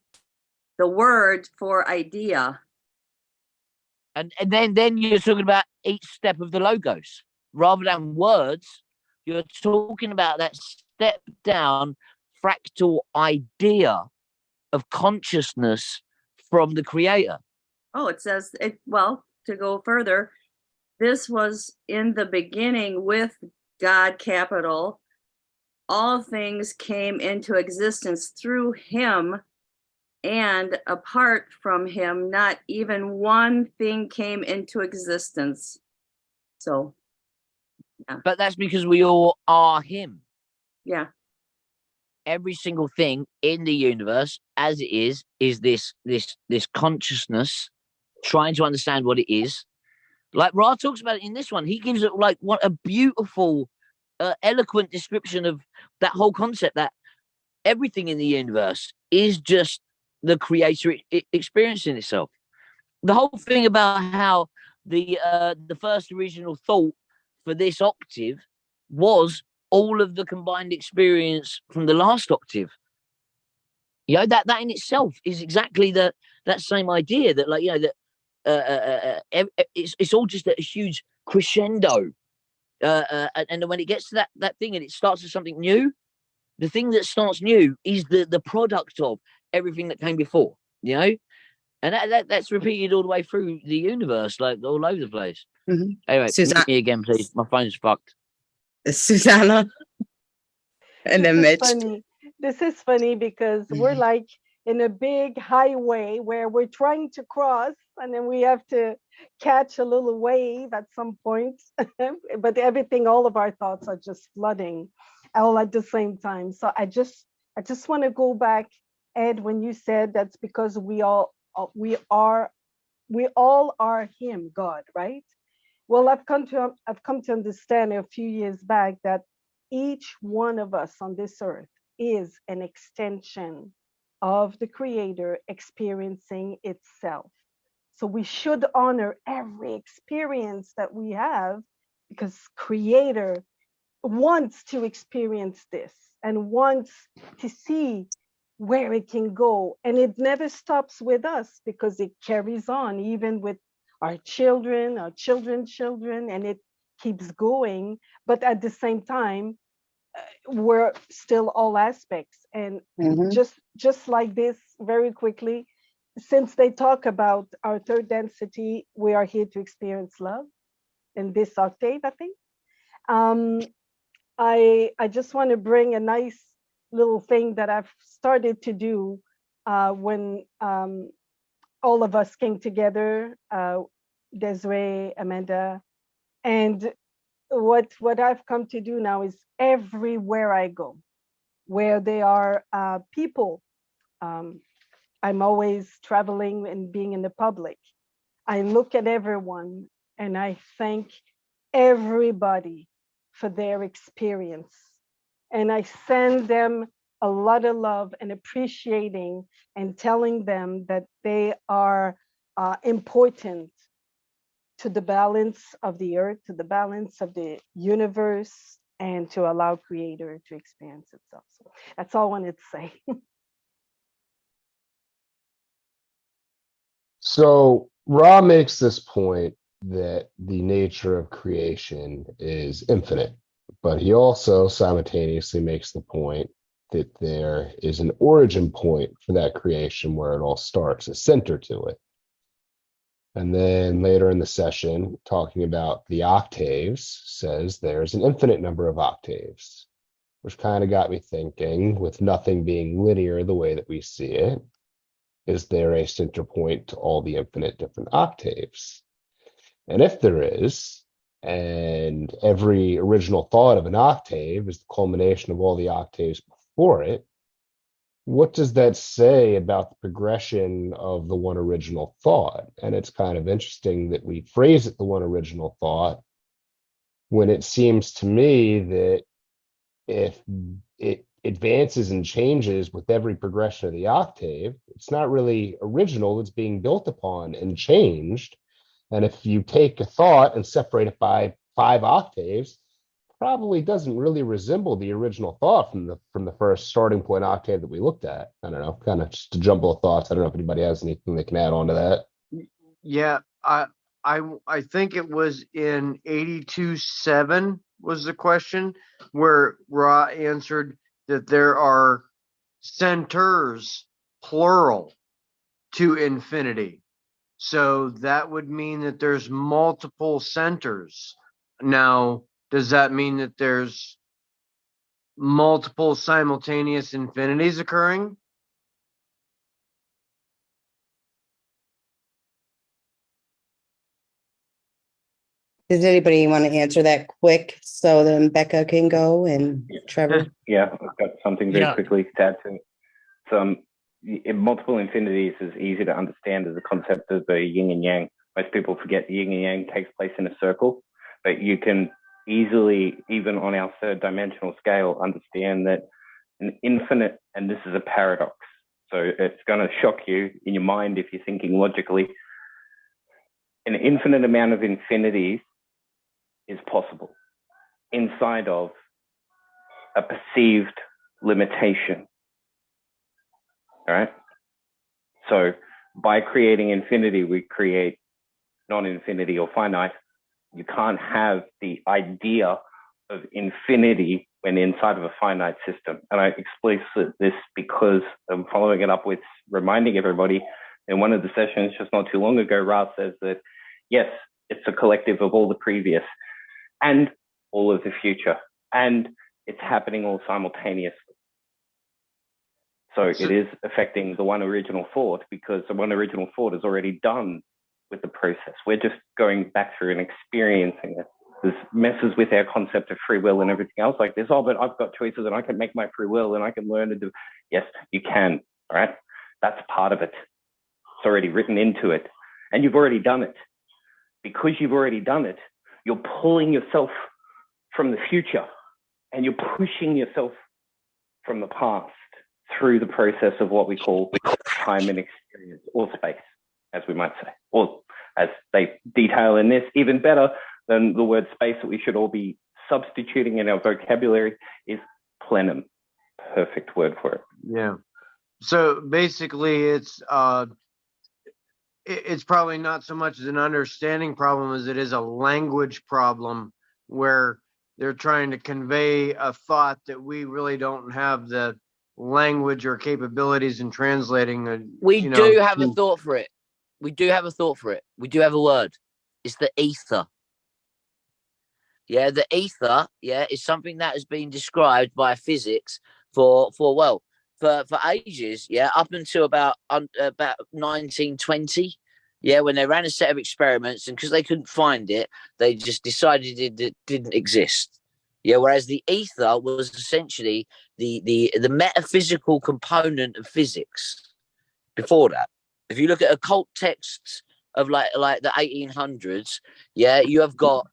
the word for idea. And then you're talking about each step of the logos. Rather than words, You're talking about that step down fractal idea of consciousness from the creator. Oh, it says it. Well, to go further, this was in the beginning with God, capital. All things came into existence through him, and apart from him, not even one thing came into existence. So, But that's because we all are him. yeah. Every single thing in the universe as it is this consciousness trying to understand what it is. Like Ra talks about it in this one. He gives it like what a beautiful, eloquent description of that whole concept, that everything in the universe is just the creator experiencing itself. The whole thing about how the first original thought for this octave was all of the combined experience from the last octave. You know, that in itself is exactly that same idea, that, like, you know, that it's all just a huge crescendo, and when it gets to that thing and it starts with something new, the thing that starts new is the product of everything that came before, you know, and that's repeated all the way through the universe, like all over the place. Mm-hmm. Anyway, Susanna, me again, please. My phone's fucked. Susanna, and then Mitch. This is funny because we're like in a big highway where we're trying to cross, and then we have to catch a little wave at some point. But everything, all of our thoughts are just flooding all at the same time. So I just want to go back, Ed, when you said that's because we all are him, God, right? Well, I've come to understand a few years back that each one of us on this earth is an extension of the Creator experiencing itself. So we should honor every experience that we have, because Creator wants to experience this and wants to see where it can go. And it never stops with us, because it carries on even with our children, our children's children, and it keeps going. But at the same time, we're still all aspects. And just like this, very quickly, since they talk about our third density, we are here to experience love in this octave, I think. I just want to bring a nice little thing that I've started to do when all of us came together, Desiree, Amanda, and what I've come to do now is everywhere I go, where there are people, I'm always traveling and being in the public. I look at everyone and I thank everybody for their experience. And I send them a lot of love and appreciating and telling them that they are important to the balance of the earth, to the balance of the universe, and to allow Creator to experience itself. So that's all I wanted to say. So Ra makes this point that the nature of creation is infinite, but he also simultaneously makes the point that there is an origin point for that creation where it all starts, a center to it. And then later in the session, talking about the octaves, says there's an infinite number of octaves, which kind of got me thinking, with nothing being linear the way that we see it, is there a center point to all the infinite different octaves? And if there is, and every original thought of an octave is the culmination of all the octaves before it, what does that say about the progression of the one original thought? And it's kind of interesting that we phrase it the one original thought, when it seems to me that if it advances and changes with every progression of the octave, it's not really original, it's being built upon and changed. And if you take a thought and separate it by 5 octaves, probably doesn't really resemble the original thought from the first starting point octave that we looked at. I don't know, kind of just a jumble of thoughts. I don't know if anybody has anything they can add on to that. Yeah, I think it was in 82.7 was the question, where Ra answered that there are centers, plural, to infinity. So that would mean that there's multiple centers. Now, does that mean that there's multiple simultaneous infinities occurring? Does anybody want to answer that quick so then Becca can go and Trevor? Yeah, I've got something very Yeah. quickly to add to it. Multiple infinities is easy to understand as a concept of the yin and yang. Most people forget the yin and yang takes place in a circle, but you can easily, even on our third dimensional scale, understand that an infinite, and this is a paradox, so it's going to shock you in your mind if you're thinking logically, an infinite amount of infinities is possible inside of a perceived limitation. All right. So by creating infinity, we create non-infinity or finite. You can't have the idea of infinity when inside of a finite system. And I explicit this because I'm following it up with reminding everybody in one of the sessions just not too long ago, Ra says that, yes, it's a collective of all the previous and all of the future. And it's happening all simultaneously. So it is affecting the one original thought because the one original thought is already done with the process. We're just going back through and experiencing it. This messes with our concept of free will and everything else like this. Oh, but I've got choices and I can make my free will and I can learn to do. Yes, you can, all right? That's part of it. It's already written into it. And you've already done it. Because you've already done it, you're pulling yourself from the future and you're pushing yourself from the past through the process of what we call time and experience, or space, as we might say, or as they detail in this, even better than the word space that we should all be substituting in our vocabulary is plenum. Perfect word for it. Yeah. So basically it's probably not so much as an understanding problem as it is a language problem where they're trying to convey a thought that we really don't have the language or capabilities in translating. We do have a thought for it. We do have a thought for it. We do have a word. It's the ether. Yeah, the ether, yeah, is something that has been described by physics for ages, yeah, up until about 1920. Yeah, when they ran a set of experiments, and because they couldn't find it, they just decided it didn't exist. Yeah, whereas the ether was essentially the metaphysical component of physics before that. If you look at occult texts of like the 1800s, yeah, you've got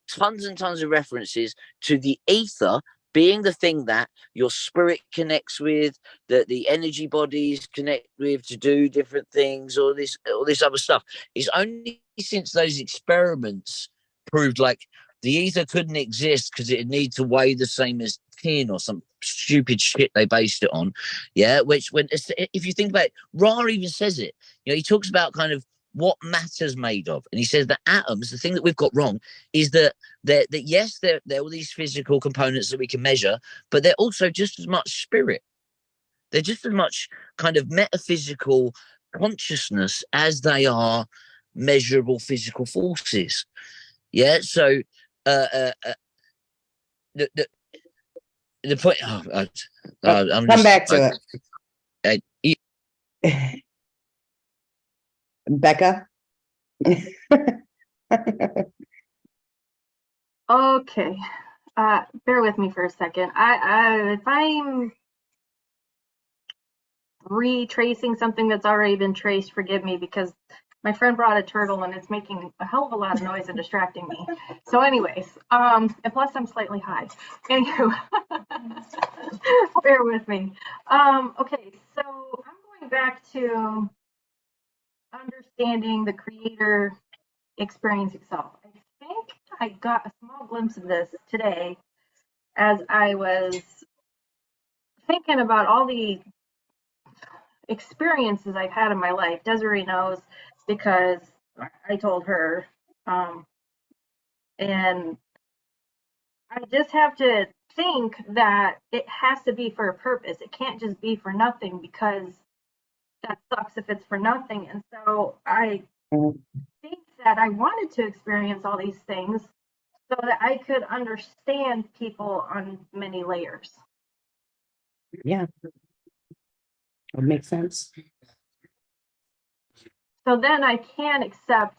tons and tons of references to the ether being the thing that your spirit connects with, that the energy bodies connect with to do different things, all this other stuff. It's only since those experiments proved like the ether couldn't exist because it needs to weigh the same as tin or some stupid shit they based it on. Yeah, which if you think about it, Ra even says it. You know, he talks about kind of what matter's made of, and he says that atoms, the thing that we've got wrong is that yes, they're all these physical components that we can measure, but they're also just as much spirit. They're just as much kind of metaphysical consciousness as they are measurable physical forces. Yeah, so the point. I'm Come back to it. Becca. Okay. Bear with me for a second. If I'm retracing something that's already been traced, forgive me, because my friend brought a turtle and it's making a hell of a lot of noise and distracting me. So anyways, and plus I'm slightly high. Anywho, bear with me. Okay, so I'm going back to understanding the creator experience itself. I think I got a small glimpse of this today as I was thinking about all the experiences I've had in my life. Desiree knows because I told her, and I just have to think that it has to be for a purpose. It can't just be for nothing, because that sucks if it's for nothing. And so I think that I wanted to experience all these things so that I could understand people on many layers. Yeah. Would make sense. So then I can accept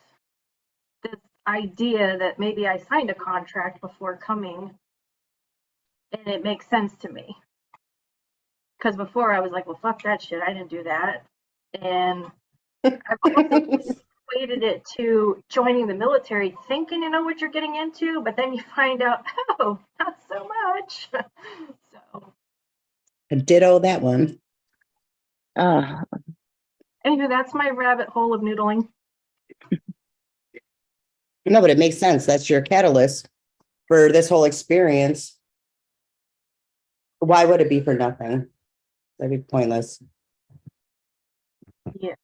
this idea that maybe I signed a contract before coming, and it makes sense to me. Because before I was like, well, fuck that shit. I didn't do that. And I've also equated it to joining the military, thinking you know what you're getting into, but then you find out, oh, not so much. So, Ditto that one. anywho, that's my rabbit hole of noodling. No, but it makes sense. That's your catalyst for this whole experience. Why would it be for nothing? That'd be pointless. Yeah.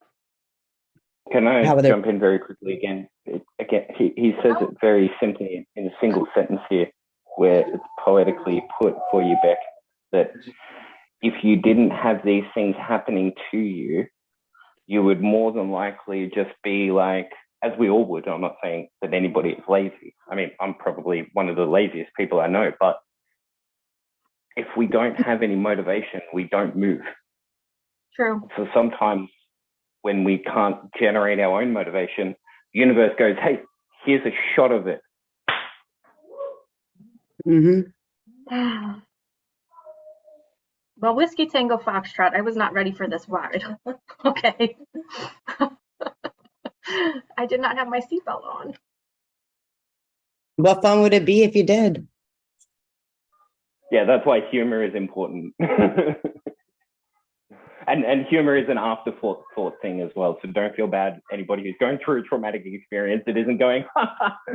Can I How would it- jump in very quickly again? He says it very simply in a single sentence here, where it's poetically put for you, Beck, that if you didn't have these things happening to you, you would more than likely just be like, as we all would. I'm not saying that anybody is lazy. I mean, I'm probably one of the laziest people I know, but if we don't have any motivation, we don't move. True. So sometimes when we can't generate our own motivation, the universe goes, hey, here's a shot of it. Mm-hmm. Well, Whiskey Tango Foxtrot, I was not ready for this ride. Okay. I did not have my seatbelt on. What fun would it be if you did? Yeah, that's why humor is important. and humor is an afterthought thing as well. So don't feel bad. Anybody who's going through a traumatic experience, it isn't going,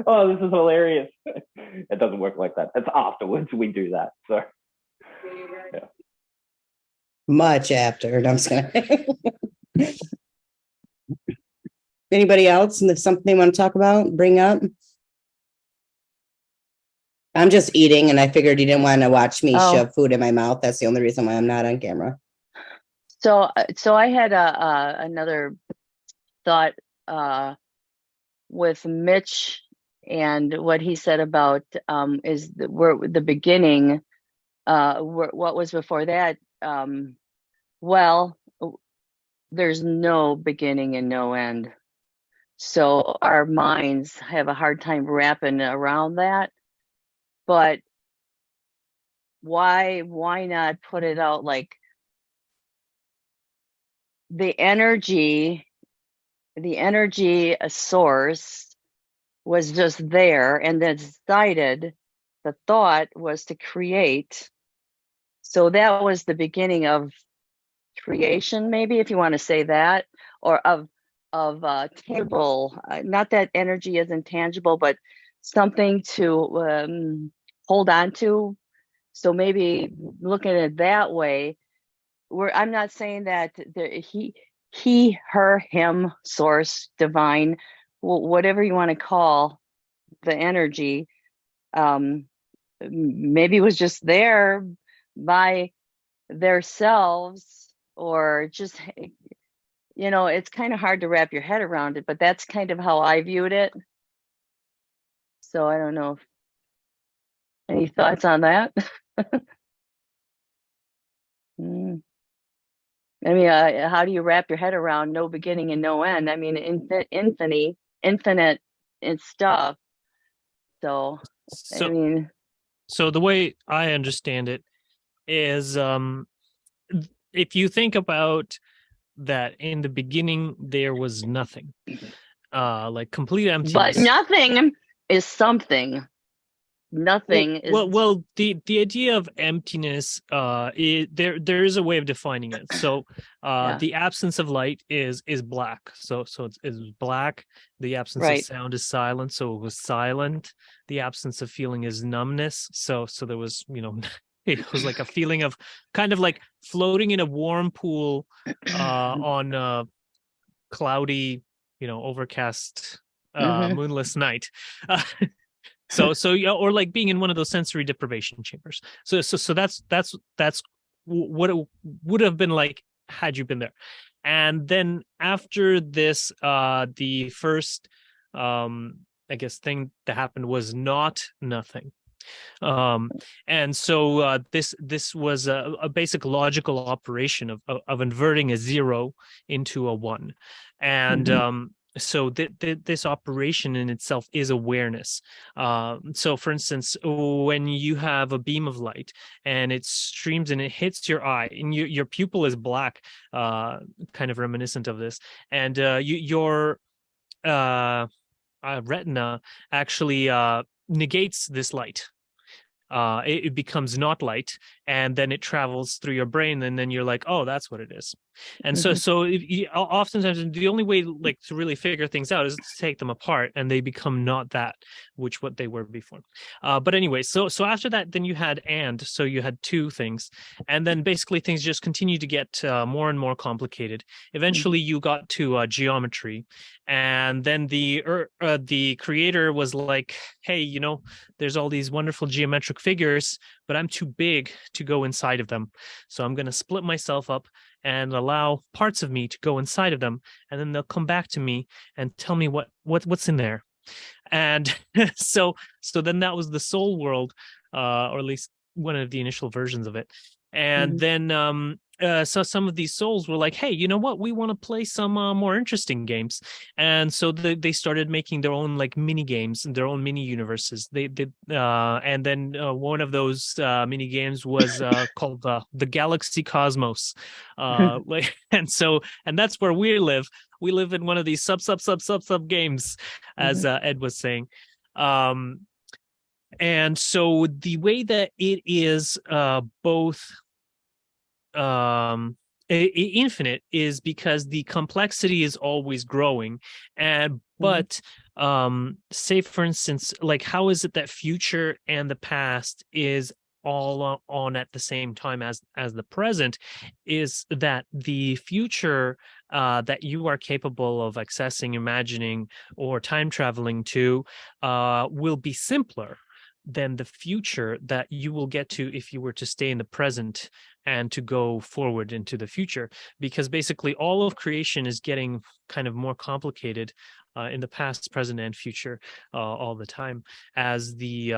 oh, this is hilarious. It doesn't work like that. It's afterwards we do that. So, yeah. Much after. No, I'm just kidding. Anybody else? And there's something they want to talk about, bring up? I'm just eating, and I figured you didn't want to watch me shove food in my mouth. That's the only reason why I'm not on camera. So I had another thought with Mitch and what he said about is the beginning. What was before that? Well, there's no beginning and no end. So our minds have a hard time wrapping around that. But why not put it out like the energy source was just there, and then decided the thought was to create. So that was the beginning of creation, maybe, if you want to say that, or of tangible, not that energy is intangible, but something to hold on to. So maybe looking at it that way, I'm not saying that he, her, him, source, divine, whatever you want to call the energy, maybe it was just there by themselves, or just, it's kind of hard to wrap your head around it, but that's kind of how I viewed it. So I don't know. Any thoughts on that? I mean, how do you wrap your head around no beginning and no end? I mean, infinite and stuff. So I mean, so the way I understand it is, if you think about that, in the beginning there was nothing, like complete emptiness. But nothing is something. Nothing is well the idea of emptiness, there is a way of defining it. So the absence of light is black, so it's black. The absence of sound is silent, so it was silent. The absence of feeling is numbness, so there was, it was like a feeling of kind of like floating in a warm pool on a cloudy, overcast, moonless night. So yeah, or like being in one of those sensory deprivation chambers. So that's what it would have been like had you been there. And then after this, the first I guess thing that happened was not nothing. And so this was a basic logical operation of inverting a 0 into a 1. And so this operation in itself is awareness. So for instance, when you have a beam of light and it streams and it hits your eye, and your pupil is black, kind of reminiscent of this, and your retina actually negates this light. It becomes not light, and then it travels through your brain, and then you're like, oh, that's what it is. And so oftentimes the only way like to really figure things out is to take them apart, and they become not that which what they were before. But anyway, so after that, then you had so you had two things, and then basically things just continue to get more and more complicated. Eventually, you got to geometry, and then the creator was like, hey, there's all these wonderful geometric figures, but I'm too big to go inside of them. So I'm going to split myself up and allow parts of me to go inside of them, and then they'll come back to me and tell me what's in there. And so then that was the soul world, or at least one of the initial versions of it. And then so some of these souls were like, hey, you know what? We want to play some more interesting games. And so they started making their own like mini games and their own mini universes. And then one of those mini games was called the Galaxy Cosmos. And that's where we live. We live in one of these sub games, as Ed was saying. And so the way that it is both infinite is because the complexity is always growing, but say for instance, like how is it that future and the past is all on at the same time as the present? Is that the future that you are capable of accessing, imagining, or time traveling to will be simpler than the future that you will get to if you were to stay in the present and to go forward into the future, because basically all of creation is getting kind of more complicated in the past, present, and future all the time, as the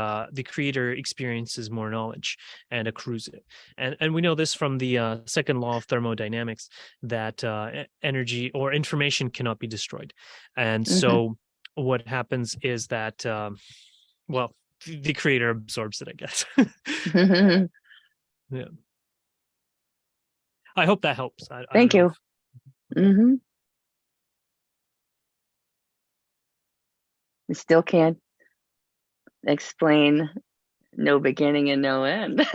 creator experiences more knowledge and accrues it. And we know this from the second law of thermodynamics, that energy or information cannot be destroyed. And so what happens is that the creator absorbs it, I guess. Yeah. I hope that helps. Thank you. We still can't explain no beginning and no end.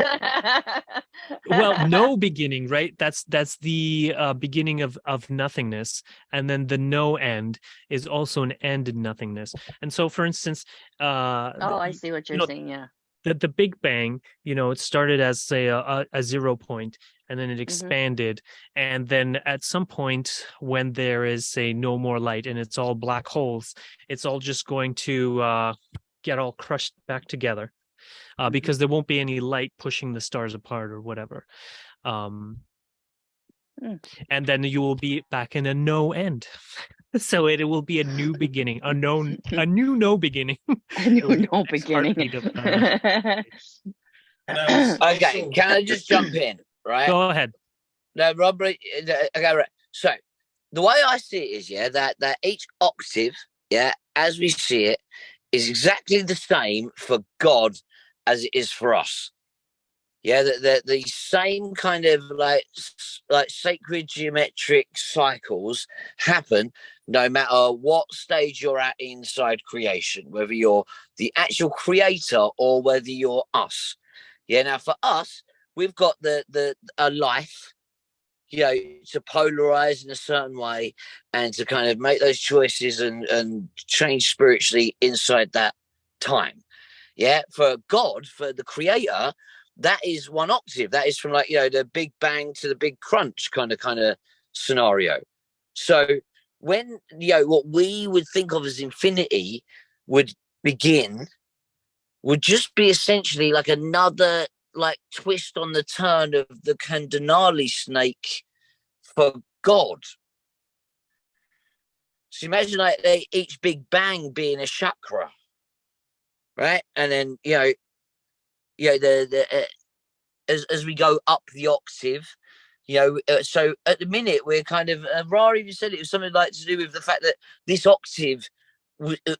Well, no beginning, right? That's the beginning of nothingness, and then the no end is also an end in nothingness. And so, for instance, I see what you're saying. Yeah. The Big Bang, it started as say a 0 point, and then it expanded, and then at some point when there is say no more light and it's all black holes, it's all just going to get all crushed back together. Because there won't be any light pushing the stars apart or whatever. And then you will be back in a no end. So it will be a new beginning, a new no beginning. A new no beginning. Okay, can I just jump in? Right? Go ahead. No, Robert. Okay, right. So the way I see it is, that each octave, as we see it, is exactly the same for God as it is for us. The same kind of like sacred geometric cycles happen no matter what stage you're at inside creation, whether you're the actual creator or whether you're us. Now for us, we've got a life, to polarize in a certain way and to kind of make those choices and change spiritually inside that time. For God, for the creator, that is one octave. That is from the Big Bang to the Big Crunch kind of scenario. So when what we would think of as infinity would begin, would just be essentially like another like twist on the turn of the Kundalini snake for God. So imagine like each big bang being a chakra, right? And then as we go up the octave, so at the minute we're kind of Ra even said it was something like to do with the fact that this octave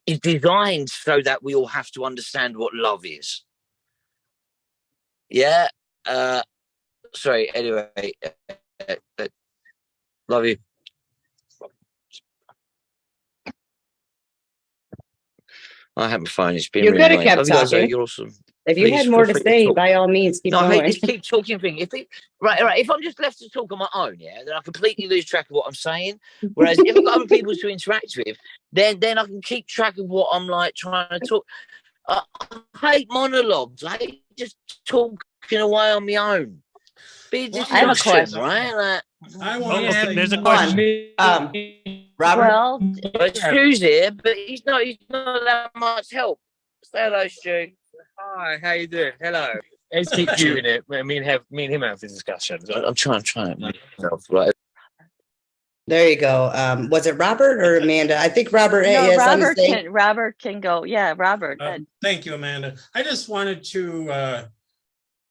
is designed so that we all have to understand what love is. Yeah. Sorry. Anyway, love you. I have my phone. It's been You really could have annoying. kept Love you guys, though. talking. You're awesome. If you Please had feel more to free say, talk. by all means, keep No, I hate going. this keep talking thing. Right. If I'm just left to talk on my own, yeah, then I completely lose track of what I'm saying. Whereas if I've got other people to interact with, then I can keep track of what I'm like trying to talk. I hate monologues. I hate just talking away on my own. Be a I have a discussion, question. right? Like, I want to say there's a one. question. Robert. Well, Stu's here, but he's not that much help. Say hello, Stu. Hi, how you doing? Hello. Let's keep doing it. Me and him have this discussion. I'm trying. Right. There you go. Was it Robert or Amanda? I think Robert No, has something to say. Robert can go. Yeah, Robert. Thank you, Amanda. I just wanted to,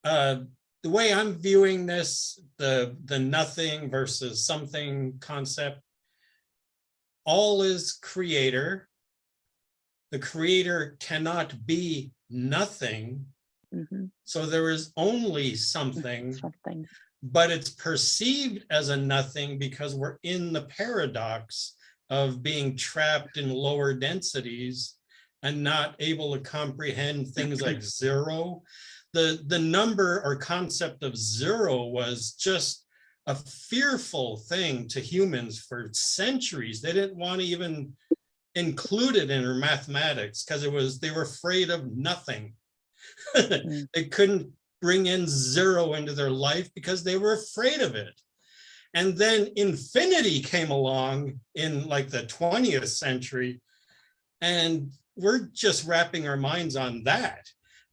the way I'm viewing this, the nothing versus something concept, all is creator. The creator cannot be nothing. So there is only something, but it's perceived as a nothing because we're in the paradox of being trapped in lower densities and not able to comprehend things like zero. The number or concept of zero was just a fearful thing to humans for centuries. They didn't want to even include it in their mathematics because they were afraid of nothing. They couldn't bring in zero into their life because they were afraid of it. And then infinity came along in like the 20th century, and we're just wrapping our minds on that.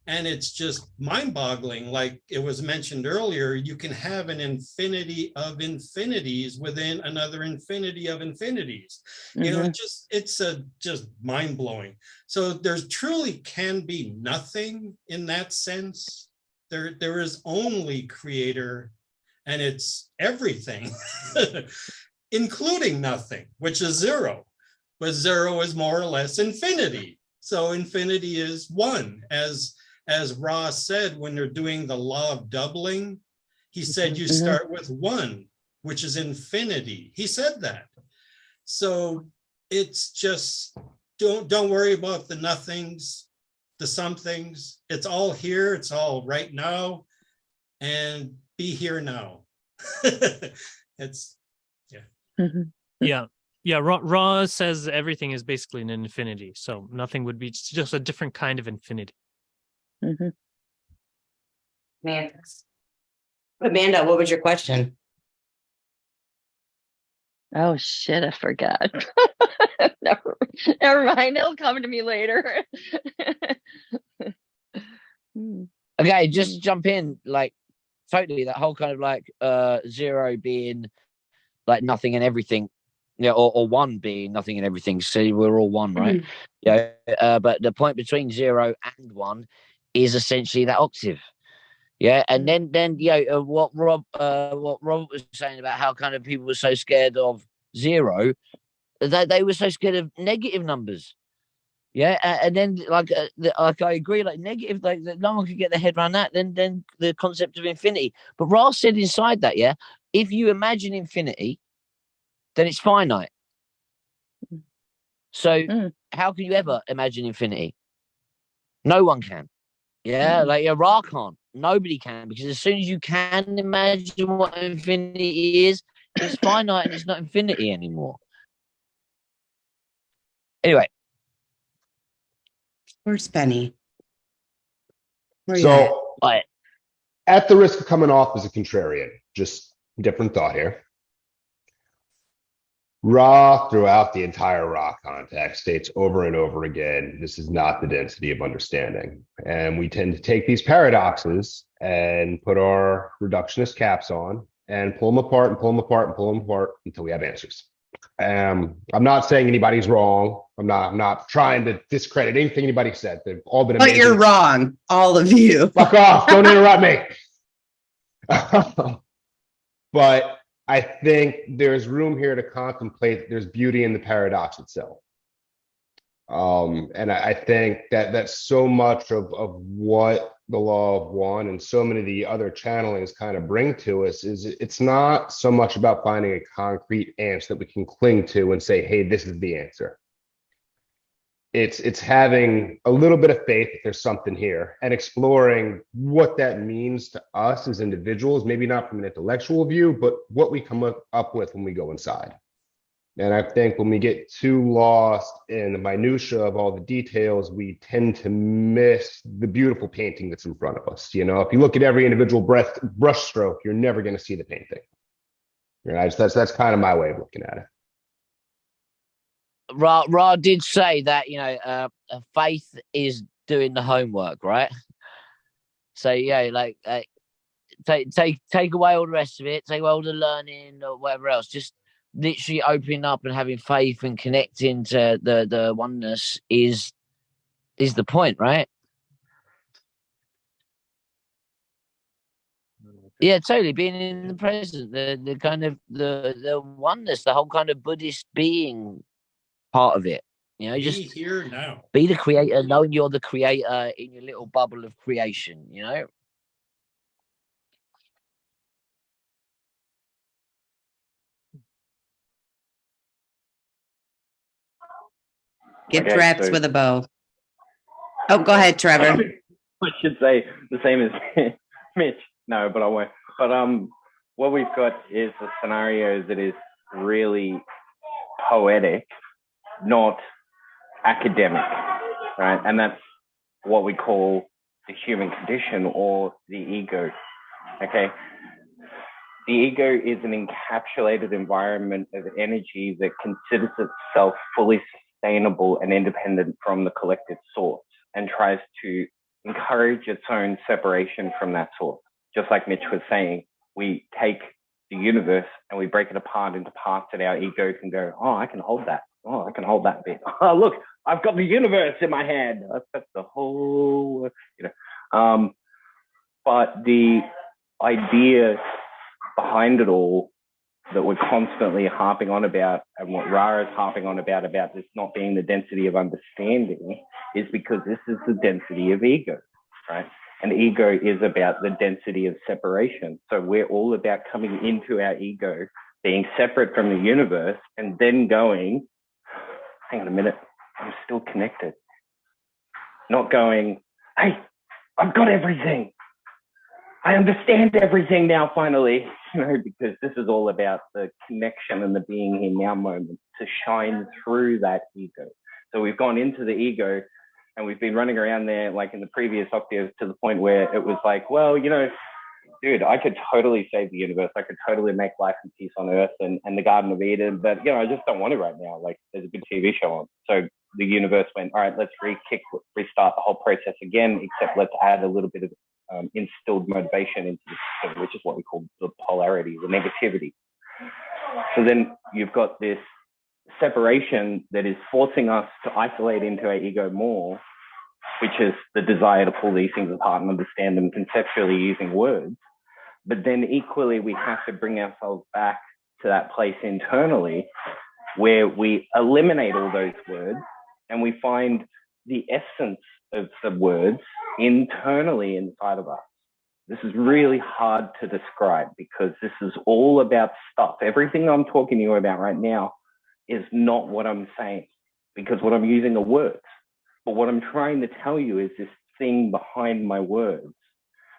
And it's just mind-boggling. Like it was mentioned earlier, you can have an infinity of infinities within another infinity of infinities. You know, it's just mind-blowing. So there's truly can be nothing in that sense. There is only creator, and it's everything, including nothing, which is zero. But zero is more or less infinity. So infinity is one, as Ross said, when they're doing the law of doubling, he said you start with one, which is infinity. He said that. So it's just, don't worry about the nothings, the somethings. It's all here. It's all right now, and be here now. It's, yeah. Yeah. Ra says everything is basically an infinity. So nothing would be just a different kind of infinity. Amanda, what was your question? Oh shit, I forgot. Never mind. It'll come to me later. Okay, just jump in, like totally that whole kind of like zero being like nothing and everything, or one being nothing and everything. So we're all one, right? But the point between zero and one is essentially that octave. Yeah, and then what Rob was saying about how kind of people were so scared of zero, that they were so scared of negative numbers. Yeah, and then like I agree, like negative, like no one could get their head around that. Then the concept of infinity. But Ross said inside that, yeah, if you imagine infinity, then it's finite. So how can you ever imagine infinity? No one can. Yeah, like Ra can't. Nobody can, because as soon as you can imagine what infinity is, it's finite and it's not infinity anymore. Anyway. Where's Benny? At the risk of coming off as a contrarian, just different thought here. Ra, throughout the entire Ra context, states over and over again, this is not the density of understanding. And we tend to take these paradoxes and put our reductionist caps on and pull them apart and pull them apart and pull them apart until we have answers. I'm not saying anybody's wrong. I'm not trying to discredit anything anybody said. They've all been But amazing. you're wrong, all of you. Fuck off. Don't interrupt me. But I think there's room here to contemplate that there's beauty in the paradox itself. And I think that that's so much of what the law of one and so many of the other channelings kind of bring to us is it's not so much about finding a concrete answer that we can cling to and say, hey, this is the answer. It's having a little bit of faith that there's something here and exploring what that means to us as individuals, maybe not from an intellectual view, but what we come up with when we go inside. And I think when we get too lost in the minutia of all the details, we tend to miss the beautiful painting that's in front of us. You know, if you look at every individual brush stroke, you're never going to see the painting. Right? That's kind of my way of looking at it. Ra did say that, you know, faith is doing the homework, right? So yeah, like take away all the rest of it, take away all the learning or whatever else, just literally opening up and having faith and connecting to the oneness is the point, right? Yeah, totally. Being in the present, the kind of the oneness, the whole kind of Buddhist being part of it. You know, Be just here now. be the creator, knowing you're the creator in your little bubble of creation, you know? Get Okay, traps so- with a bow. Oh, go ahead, Trevor. I should say the same as Mitch. No, but I won't. But what we've got is a scenario that is really poetic, not academic, right? And that's what we call the human condition or the ego. Okay. The ego is an encapsulated environment of energy that considers itself fully sustainable and independent from the collective source and tries to encourage its own separation from that source. Just like Mitch was saying, we take the universe and we break it apart into parts that our ego can go, oh, I can hold that. Oh, I can hold that bit. Oh, look, I've got the universe in my hand. That's the whole, you know. But the idea behind it all that we're constantly harping on about, and what Ra is harping on about this not being the density of understanding, is because this is the density of ego, right? And ego is about the density of separation. So we're all about coming into our ego, being separate from the universe, and then going, hang on a minute, I'm still connected. Not going, hey, I've got everything. I understand everything now, finally, you know, because this is all about the connection and the being here now moment to shine through that ego. So we've gone into the ego and we've been running around there like in the previous octave to the point where it was like, well, you know, dude, I could totally save the universe. I could totally make life and peace on earth and the Garden of Eden, but, you know, I just don't want it right now. Like there's a good TV show on. So the universe went, all right, let's restart the whole process again, except let's add a little bit of instilled motivation into the system, which is what we call the polarity, the negativity. So then you've got this separation that is forcing us to isolate into our ego more, which is the desire to pull these things apart and understand them conceptually using words. But then equally, we have to bring ourselves back to that place internally where we eliminate all those words and we find the essence of the words internally inside of us. This is really hard to describe because this is all about stuff. Everything I'm talking to you about right now is not what I'm saying because what I'm using are words. But what I'm trying to tell you is this thing behind my words.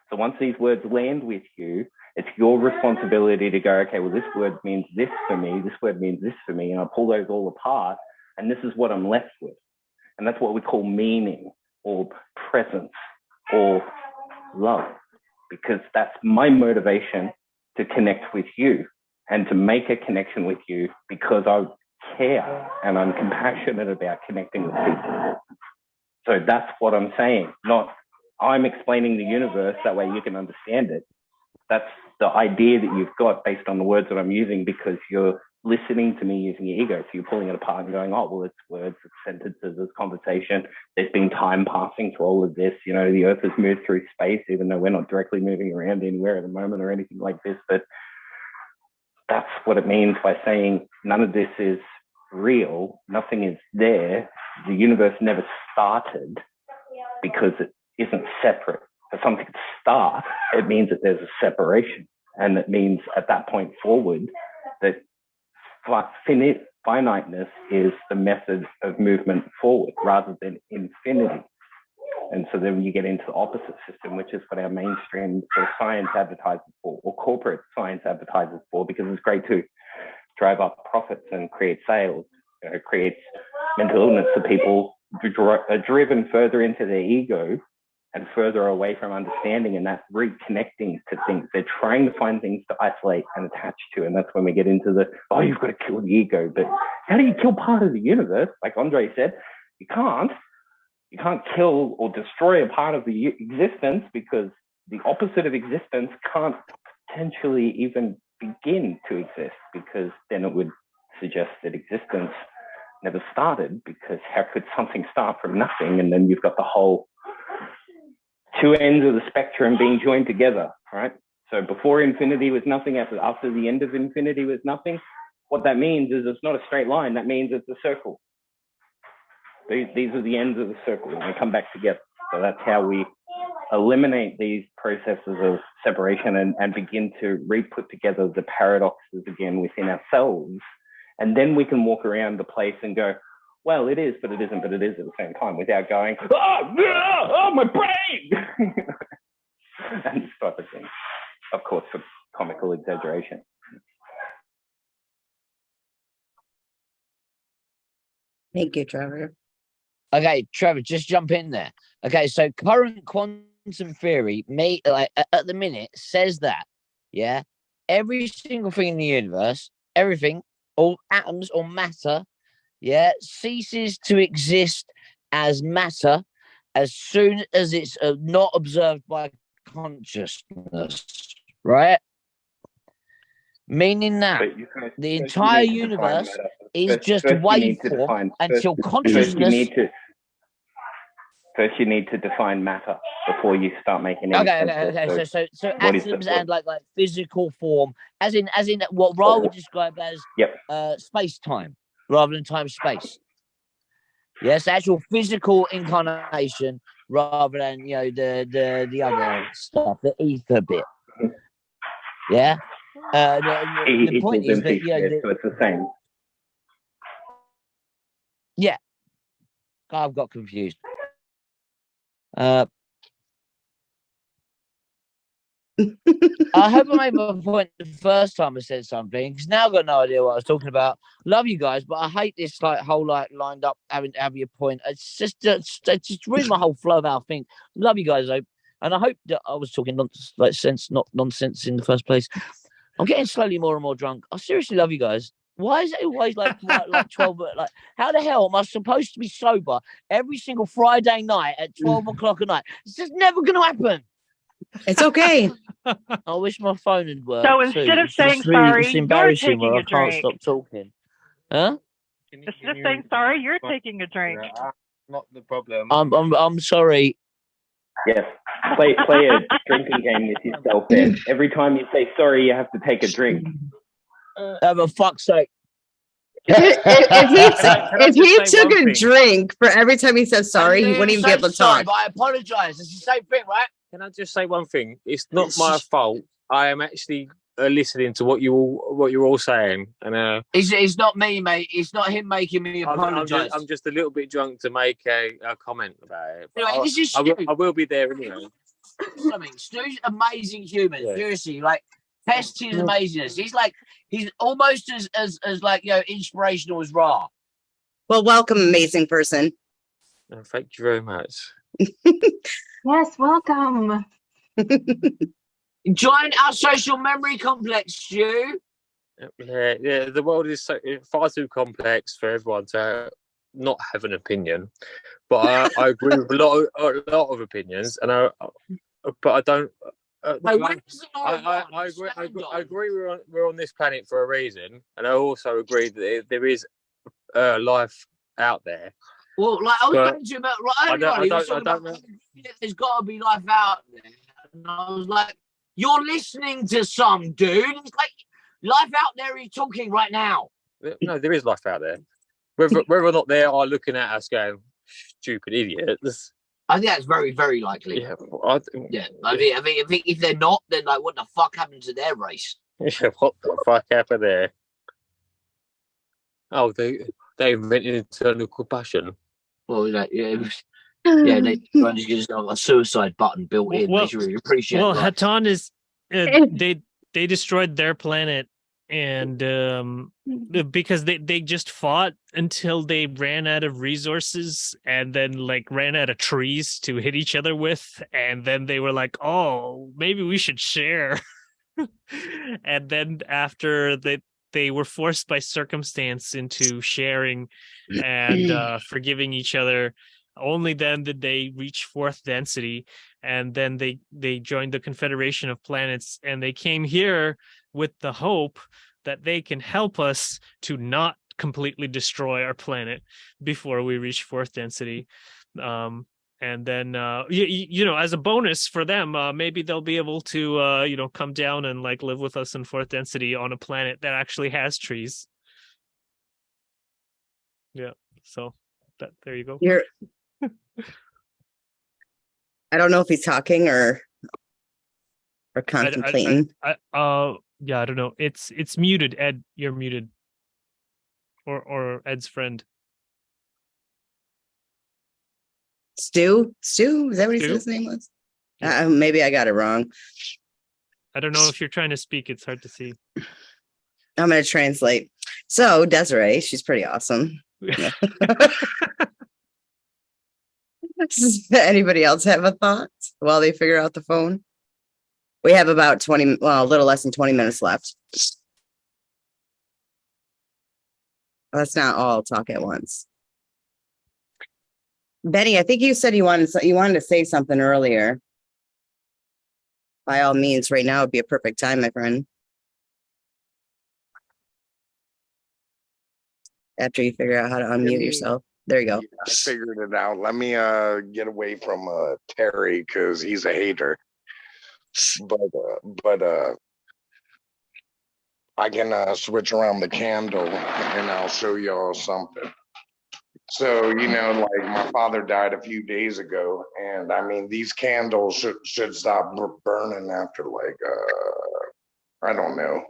So once these words land with you, it's your responsibility to go, okay, well, this word means this for me, this word means this for me, and I pull those all apart, and this is what I'm left with. And that's what we call meaning or presence or love, because that's my motivation to connect with you. and to make a connection with you because I care and I'm compassionate about connecting with people. So that's what I'm saying, not I'm explaining the universe, that way you can understand it. That's the idea that you've got based on the words that I'm using because you're listening to me using your ego. So you're pulling it apart and going, oh, well, it's words, it's sentences, it's conversation. There's been time passing through all of this. You know, the earth has moved through space, even though we're not directly moving around anywhere at the moment or anything like this. But that's what it means by saying none of this is real. Nothing is there. The universe never started because it isn't separate. For something to start, it means that there's a separation. And it means at that point forward that finiteness is the method of movement forward rather than infinity. And so then you get into the opposite system, which is what our mainstream sort of science advertises for, or corporate science advertises for, because it's great to drive up profits and create sales. You know, it creates mental illness for people who are driven further into their ego and further away from understanding and that reconnecting to things. They're trying to find things to isolate and attach to. And that's when we get into the, oh, you've got to kill the ego. But how do you kill part of the universe? Like Andre said, you can't kill or destroy a part of the existence because the opposite of existence can't potentially even begin to exist, because then it would suggest that existence never started, because how could something start from nothing? And then you've got the whole two ends of the spectrum being joined together, right? So before infinity was nothing, after the end of infinity was nothing. What that means is it's not a straight line. That means it's a circle. These are the ends of the circle and they come back together. So that's how we eliminate these processes of separation and begin to re-put together the paradoxes again within ourselves. And then we can walk around the place and go, well, it is, but it isn't, but it is at the same time, without going, oh my brain! And this type of thing. Of course, for comical exaggeration. Thank you, Trevor. Okay, Trevor, just jump in there. Okay, so current quantum theory, at the minute, says that, yeah, every single thing in the universe, everything, all atoms or matter, yeah, ceases to exist as matter as soon as it's not observed by consciousness, right? Meaning that the entire universe is just waveform until consciousness. First, you need to define matter before you start making any Okay. So atoms and like physical form, as in what Ra would describe as space time rather than time space. Yes, actual physical incarnation rather than the other stuff, the ether bit. Yeah. The point is that so it's the same. Yeah, I've got confused. I hope I made my point the first time I said something, because now I've got no idea what I was talking about. Love you guys, but I hate this whole lined up having to have your point. It's just ruined my whole flow of our thing. Love you guys though, and I hope that I was talking not nonsense in the first place. I'm getting slowly more and more drunk. I seriously love you guys. Why is it always like 12? Like, how the hell am I supposed to be sober every single Friday night at 12 o'clock at night? It's just never going to happen. It's okay. I wish my phone had worked. So instead of saying sorry, it's you're embarrassing taking where a I can't drink. stop talking. Huh? Instead of saying sorry, you're taking a drink. Not the problem. I'm sorry. Yes. Play a drinking game with yourself then. Every time you say sorry, you have to take a drink. For fuck's sake. If he took a drink for every time he said sorry, he wouldn't even be able to talk. But I apologize. It's the same thing, right? Can I just say one thing? It's not my fault. I am actually listening to what you're all saying, and it's not me, mate. It's not him making me apologize. I'm just a little bit drunk to make a comment about it. Anyway, this is I will be there anyway. I mean, Stu's amazing human. Yeah. Seriously, like tests his amazingness. He's almost as inspirational as Ra. Well, welcome, amazing person. Thank you very much. Yes, welcome. Join our social memory complex, Stu. Yeah. The world is far too complex for everyone to not have an opinion. But I agree with a lot of opinions, and but I don't. I agree. We're on this planet for a reason, and I also agree that there is life out there. Well, like I was But talking to you about right earlier on, he was talking about there's got to be life out there, and I was like, "You're listening to some dude. It's like life out there. He's talking right now." No, there is life out there. Whether or not they are looking at us going, "Stupid idiots." I think that's very, very likely. Yeah, I think if they're not, then like, what the fuck happened to their race? Yeah, what the fuck happened there? Oh, they invented internal combustion. Well, yeah, they just got a suicide button built in. Well, They really appreciate. well, life. Hatan is they destroyed their planet, and because they just fought until they ran out of resources, and then like ran out of trees to hit each other with, and then they were like, "Oh, maybe we should share." And then after they were forced by circumstance into sharing and forgiving each other. Only then did they reach fourth density, and then they joined the Confederation of Planets, and they came here with the hope that they can help us to not completely destroy our planet before we reach fourth density. And then as a bonus for them, maybe they'll be able to come down and like live with us in fourth density on a planet that actually has trees. Yeah, so there you go. I don't know if he's talking or contemplating. Yeah, I don't know. It's muted, Ed. You're muted. Or Ed's friend. Stu? Is that what he said his name was? Maybe I got it wrong. I don't know if you're trying to speak. It's hard to see. I'm going to translate. So Desiree, she's pretty awesome. Yeah. Does anybody else have a thought while they figure out the phone? We have about a little less than 20 minutes left. Let's not all talk at once. Benny, I think you said you wanted to say something earlier. By all means, right now would be a perfect time, my friend. After you figure out how to unmute yourself. There you go. I figured it out. Let me get away from Terry because he's a hater. But I can switch around the candle and I'll show y'all something. So, like my father died a few days ago, and I mean these candles should stop burning after I don't know.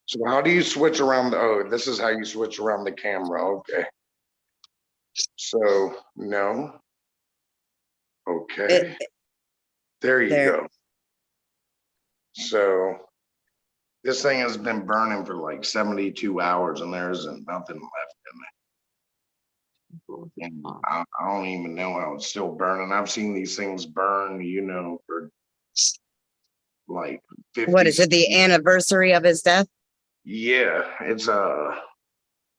So how do you switch around this is how you switch around the camera. Okay. So no. Okay. There you go. So this thing has been burning for like 72 hours and there isn't nothing left in it. And I don't even know how it's still burning. I've seen these things burn, for like 50. What is it? The anniversary of his death? Yeah, it's I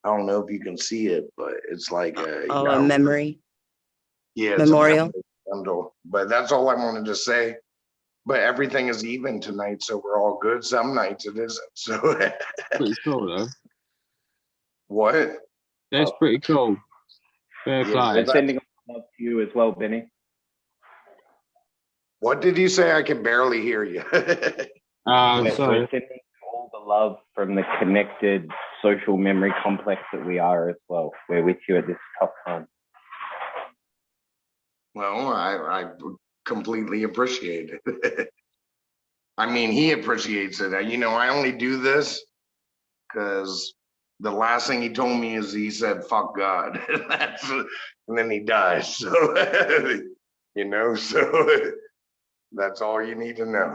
don't know if you can see it, but it's like a memory. Yeah, memorial. But that's all I wanted to say. But everything is even tonight, so we're all good. Some nights it isn't. So pretty cool though. What? That's pretty cool. Fair play. We're sending love to you as well, Benny. What did you say? I can barely hear you. We're sending all the love from the connected social memory complex that we are as well. We're with you at this tough time. Well, I completely appreciate it. I mean, he appreciates it. I only do this because the last thing he told me is he said, "Fuck God." And then he dies. So, so that's all you need to know.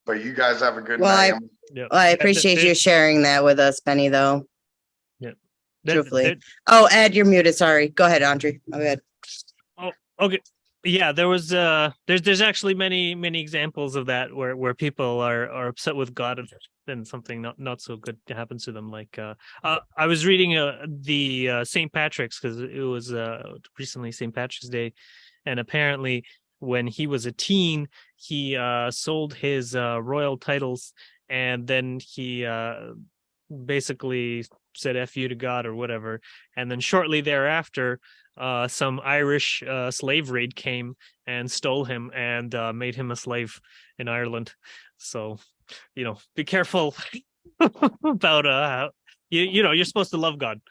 But you guys have a good night. I appreciate you sharing that with us, Benny, though. Yeah. Truthfully. Oh, Ed, you're muted. Sorry. Go ahead, Andre. Go ahead. Oh, okay. Yeah, there was there's actually many examples of that where people are upset with God and something not so good happens to them. Like I was reading the St. Patrick's, because it was recently St. Patrick's Day, and apparently when he was a teen, he sold his royal titles, and then he basically said "F you" to God or whatever, and then shortly thereafter, some Irish slave raid came and stole him and made him a slave in Ireland. So, be careful about you're supposed to love God.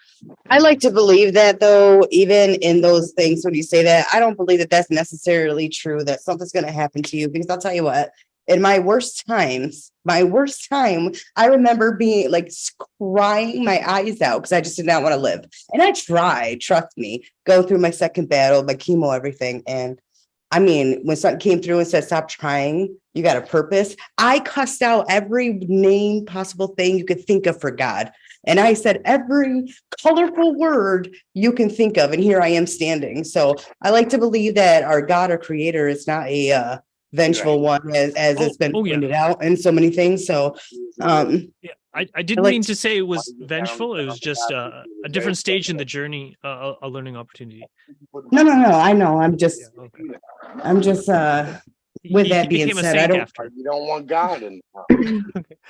I like to believe that, though, even in those things, when you say that, I don't believe that that's necessarily true, that something's going to happen to you. Because I'll tell you what, in my worst time, I remember being like crying my eyes out because I just did not want to live. And I tried, trust me, go through my second battle, my chemo, everything. And I mean, when something came through and said, stop trying, you got a purpose, I cussed out every name, possible thing you could think of for God. And I said every colorful word you can think of. And here I am standing. So I like to believe that our God, our creator, is not a vengeful one, as it's been pointed out in so many things. So I didn't mean to say it was vengeful. It was just a different stage in the journey, a learning opportunity. No. I know. I'm just with that being said, I don't. You don't want God in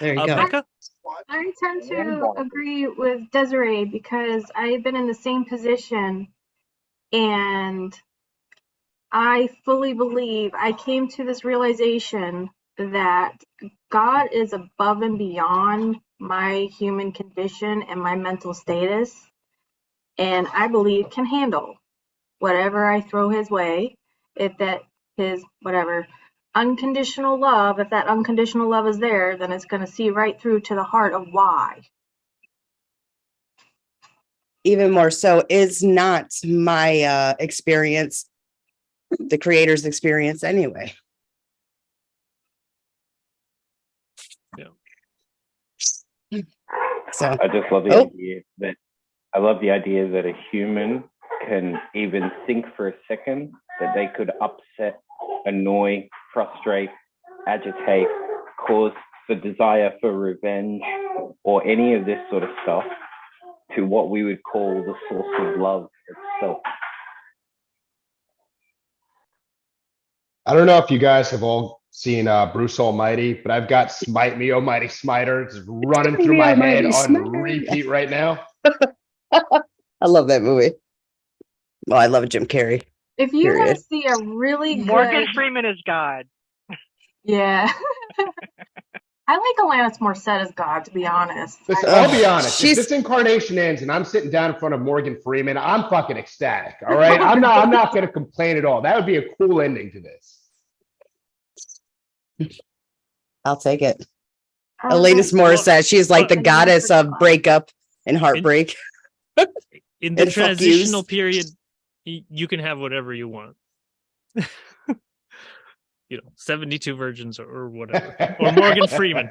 There you go. Becca? I tend to agree with Desiree because I've been in the same position, and I fully believe I came to this realization that God is above and beyond my human condition and my mental status, and I believe can handle whatever I throw his way. If that his whatever unconditional love, if that unconditional love is there, then it's going to see right through to the heart of why. Even more so, is not my experience the creator's experience anyway. So I just love the idea that a human can even think for a second that they could upset, annoy, frustrate, agitate, cause the desire for revenge, or any of this sort of stuff to what we would call the source of love itself. I don't know if you guys have all seen Bruce Almighty, but I've got Smite Me, Almighty Smiter just running through my head on repeat right now. I love that movie. Well, I love Jim Carrey. If you want to see a really good... Morgan Freeman is God. Yeah. I like Alanis Morissette as God, to be honest. Listen, I'll be honest. If this incarnation ends and I'm sitting down in front of Morgan Freeman, I'm fucking ecstatic. All right, I'm not going to complain at all. That would be a cool ending to this. I'll take it. Alanis Morissette, she's like the goddess of breakup and heartbreak. In the transitional period, you can have whatever you want. 72 virgins or whatever, or Morgan Freeman.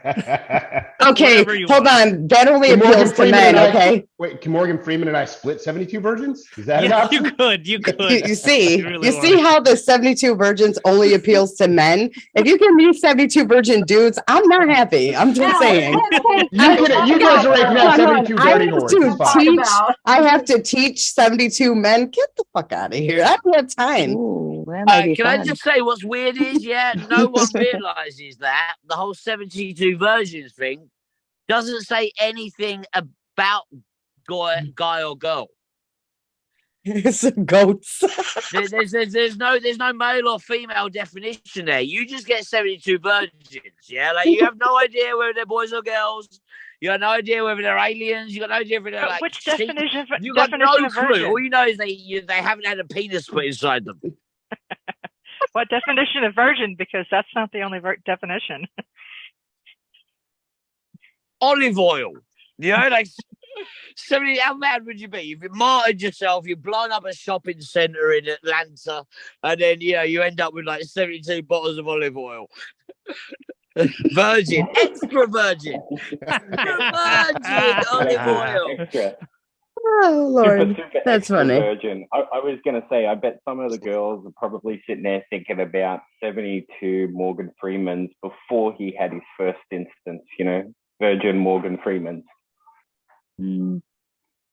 Okay, hold on. That only appeals to men. Okay. Wait, can Morgan Freeman and I split 72 virgins? Is that an option? You could. You see how the 72 virgins only appeals to men? If you give me 72 virgin dudes, I'm not happy. I'm just saying. You guys are raking out 72 dirty whores. I have to teach 72 men. Get the fuck out of here. I don't have time. Can I just say what's weird is, no one realizes that the whole 72 virgins thing doesn't say anything about guy or girl. It's goats. there's no male or female definition there. You just get 72 virgins. Like you have no idea whether they're boys or girls. You have no idea whether they're aliens. You got no idea whether they're like which definition? You got no clue. All you know is they haven't had a penis put inside them. What definition of virgin? Because that's not the only definition. Olive oil. Like 70. How mad would you be if you martyred yourself? You're blowing up a shopping centre in Atlanta, and then you end up with like 72 bottles of olive oil. Virgin, extra virgin, virgin olive oil. Oh Lord, super that's extra funny. virgin. I was going to say, I bet some of the girls are probably sitting there thinking about 72 Morgan Freemans before he had his first instance, Virgin Morgan Freemans.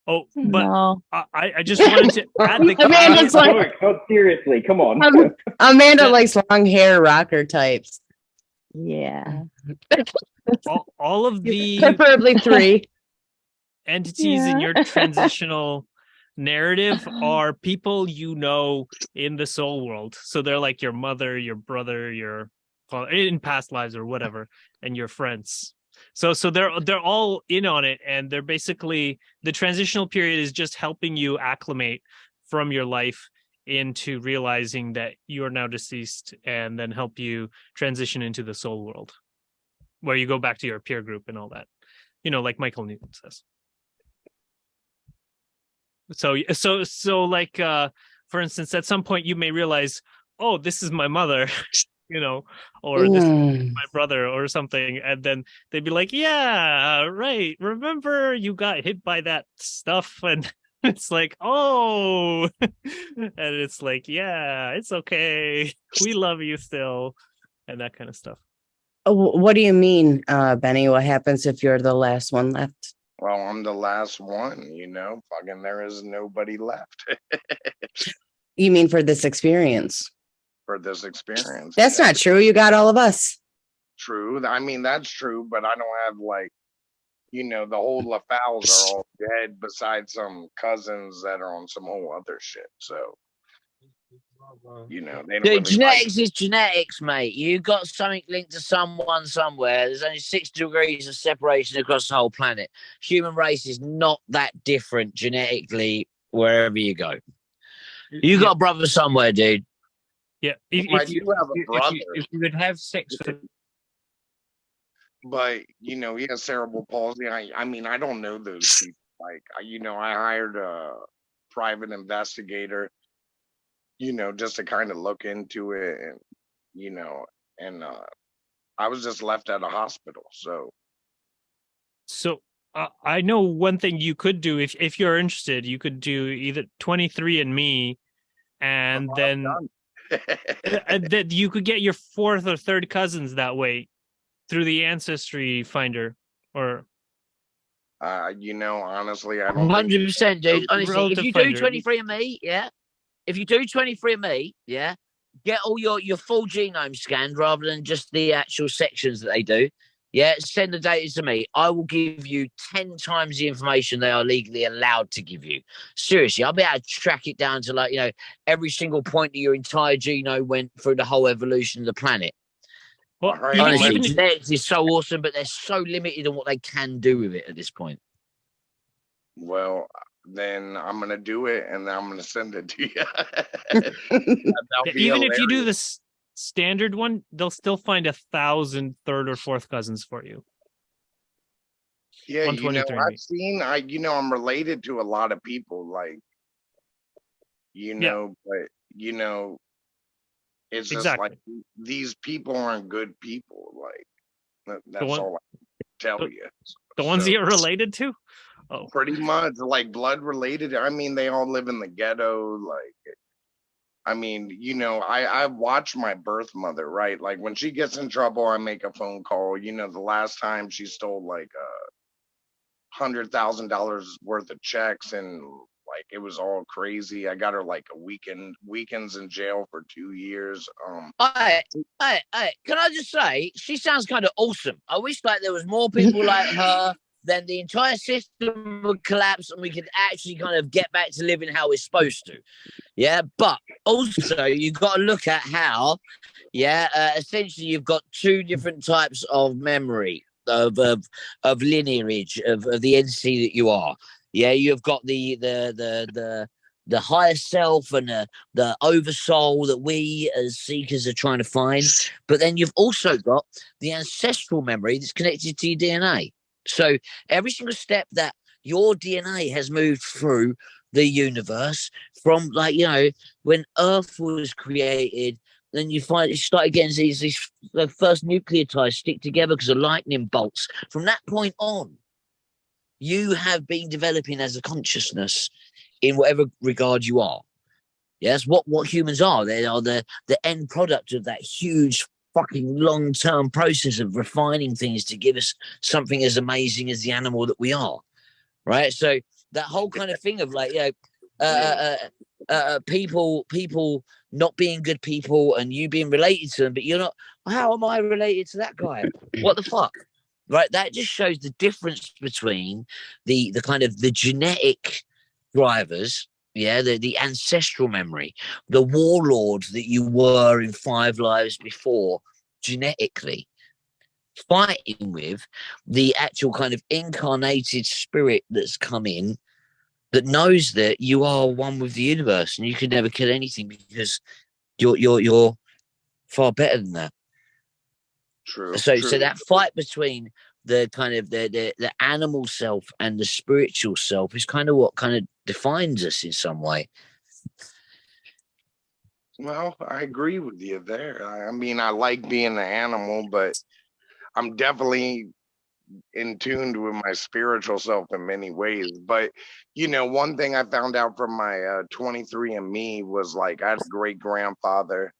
Oh, but No. I just wanted to add the Amanda's caveat. like, No, seriously, come on. Amanda likes long hair rocker types. Yeah. all of the Preferably 3. entities in Yeah. your transitional narrative are people you know in the soul world. So they're like your mother, your brother, your father in past lives or whatever, and your friends. So they're all in on it, and they're basically, the transitional period is just helping you acclimate from your life into realizing that you are now deceased, and then help you transition into the soul world, where you go back to your peer group and all that. Like Michael Newton says. So like for instance, at some point you may realize, oh, this is my mother, or this is my brother or something, and then they'd be like, yeah, right, remember you got hit by that stuff, and it's like, oh, and it's like, yeah, it's okay, we love you still, and that kind of stuff. What do you mean, Benny? What happens if you're the last one left? Well, I'm the last one, fucking there is nobody left You mean for this experience? for this experience. That's not true. You got all of us. True. I mean, that's true, but I don't have the whole LaFowles are all dead besides some cousins that are on some whole other shit. So, they don't really Genetics is genetics, mate. You got something linked to someone somewhere. There's only 6 degrees of separation across the whole planet. Human race is not that different genetically wherever you go. You got a brother somewhere, dude. Yeah, I do have a brother. If you would have sex with, but he has cerebral palsy. I mean, I don't know those people. I hired a private investigator, just to kind of look into it, and I was just left at a hospital. So I know one thing you could do if you're interested. You could do either 23andMe, and then that you could get your 4th or 3rd cousins that way through the Ancestry Finder, or honestly, I don't. 100%, dude. Honestly, Relative if you do Finder. 23andMe, yeah. If you do 23andMe, yeah, get all your full genome scanned rather than just the actual sections that they do. Yeah, send the data to me. I will give you 10 times the information they are legally allowed to give you. Seriously, I'll be able to track it down to every single point that your entire genome went through the whole evolution of the planet. Well, honestly, genetics is so awesome, but they're so limited on what they can do with it at this point. Well, then I'm gonna do it, and I'm gonna send it to you. Even if you do this standard one, they'll still find 1,000 3rd or 4th cousins for you. Yeah, on I've 23andMe. seen, I'm related to a lot of people, but it's just Exactly. like these people aren't good people. That's all I can tell you. The ones that you're related to? Oh, pretty much like blood related. I mean, they all live in the ghetto. I watch my birth mother, right? Like when she gets in trouble, I make a phone call. The last time she stole $100,000 worth of checks, and it was all crazy. I got her weekends in jail for 2 years. Hey, can I just say, she sounds kind of awesome. I wish there was more people like her. Then the entire system would collapse and we could actually kind of get back to living how we're supposed to. Yeah, but also you've got to look at how, essentially you've got 2 different types of memory of lineage of the entity that you are. Yeah, you've got the higher self and the oversoul that we as seekers are trying to find. But then you've also got the ancestral memory that's connected to your DNA. So every single step that your DNA has moved through the universe from when Earth was created, then you start getting these the first nucleotides stick together because of lightning bolts. From that point on, you have been developing as a consciousness in whatever regard you are. Yes, what humans are. They are the end product of that huge fucking long-term process of refining things to give us something as amazing as the animal that we are. Right. So that whole kind of thing of like, people not being good people and you being related to them, but you're not. How am I related to that guy? What the fuck? Right. That just shows the difference between the kind of the genetic drivers. Yeah, the ancestral memory, the warlord that you were in 5 lives before, genetically, fighting with the actual kind of incarnated spirit that's come in, that knows that you are one with the universe and you can never kill anything because you're far better than that. True. So true. that fight between the kind of the animal self and the spiritual self is kind of what kind of defines us in some way. Well, I agree with you there. I mean, I like being an animal, but I'm definitely in tune with my spiritual self in many ways. But one thing I found out from my 23andMe was like I had a great grandfather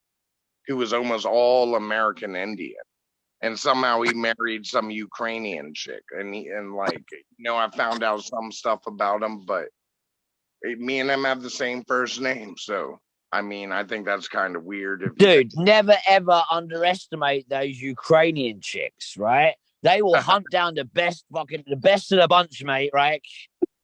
who was almost all American Indian. And somehow he married some Ukrainian chick, and I found out some stuff about him, but me and him have the same first name, so I mean, I think that's kind of weird. Dude, never ever underestimate those Ukrainian chicks, right? They will hunt down the best of the bunch, mate, right?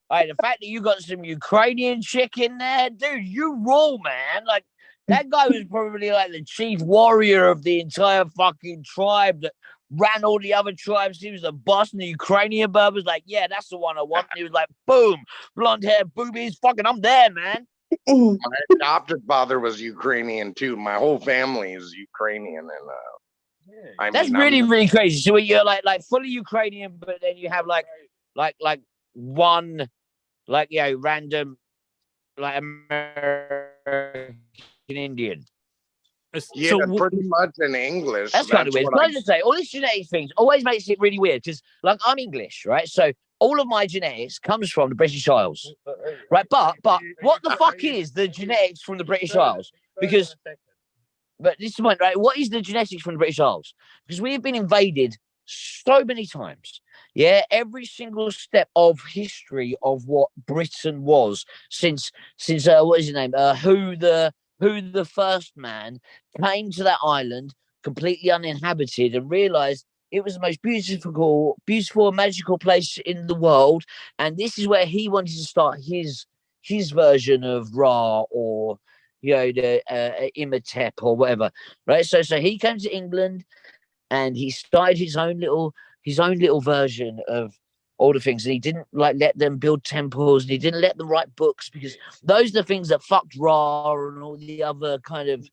Like the fact that you got some Ukrainian chick in there, dude, you rule, man. Like that guy was probably like the chief warrior of the entire fucking tribe that ran all the other tribes. He was the boss, and the Ukrainian bird was like, yeah, that's the one I want. And he was like, boom, blonde hair, boobies, fucking, I'm there, man. My adopted father was Ukrainian too. My whole family is Ukrainian, and that's really crazy. So you're like fully Ukrainian, but then you have like one random like American Indian. Yeah, pretty much in English. That's kind of weird. Can I just say, all these genetic things always makes it really weird because, like, I'm English, right? So all of my genetics comes from the British Isles, right? But what the fuck is the genetics from the British Isles? But this is the point, right? What is the genetics from the British Isles? Because we have been invaded so many times. Yeah, every single step of history of what Britain was since what is his name? Who the first man came to that island completely uninhabited and realized it was the most beautiful and magical place in the world. And this is where he wanted to start his version of Ra or the Imhotep or whatever, right? So he came to England and he started his own little version of all the things, and he didn't let them build temples, and he didn't let them write books, because those are the things that fucked Ra and all the other kind of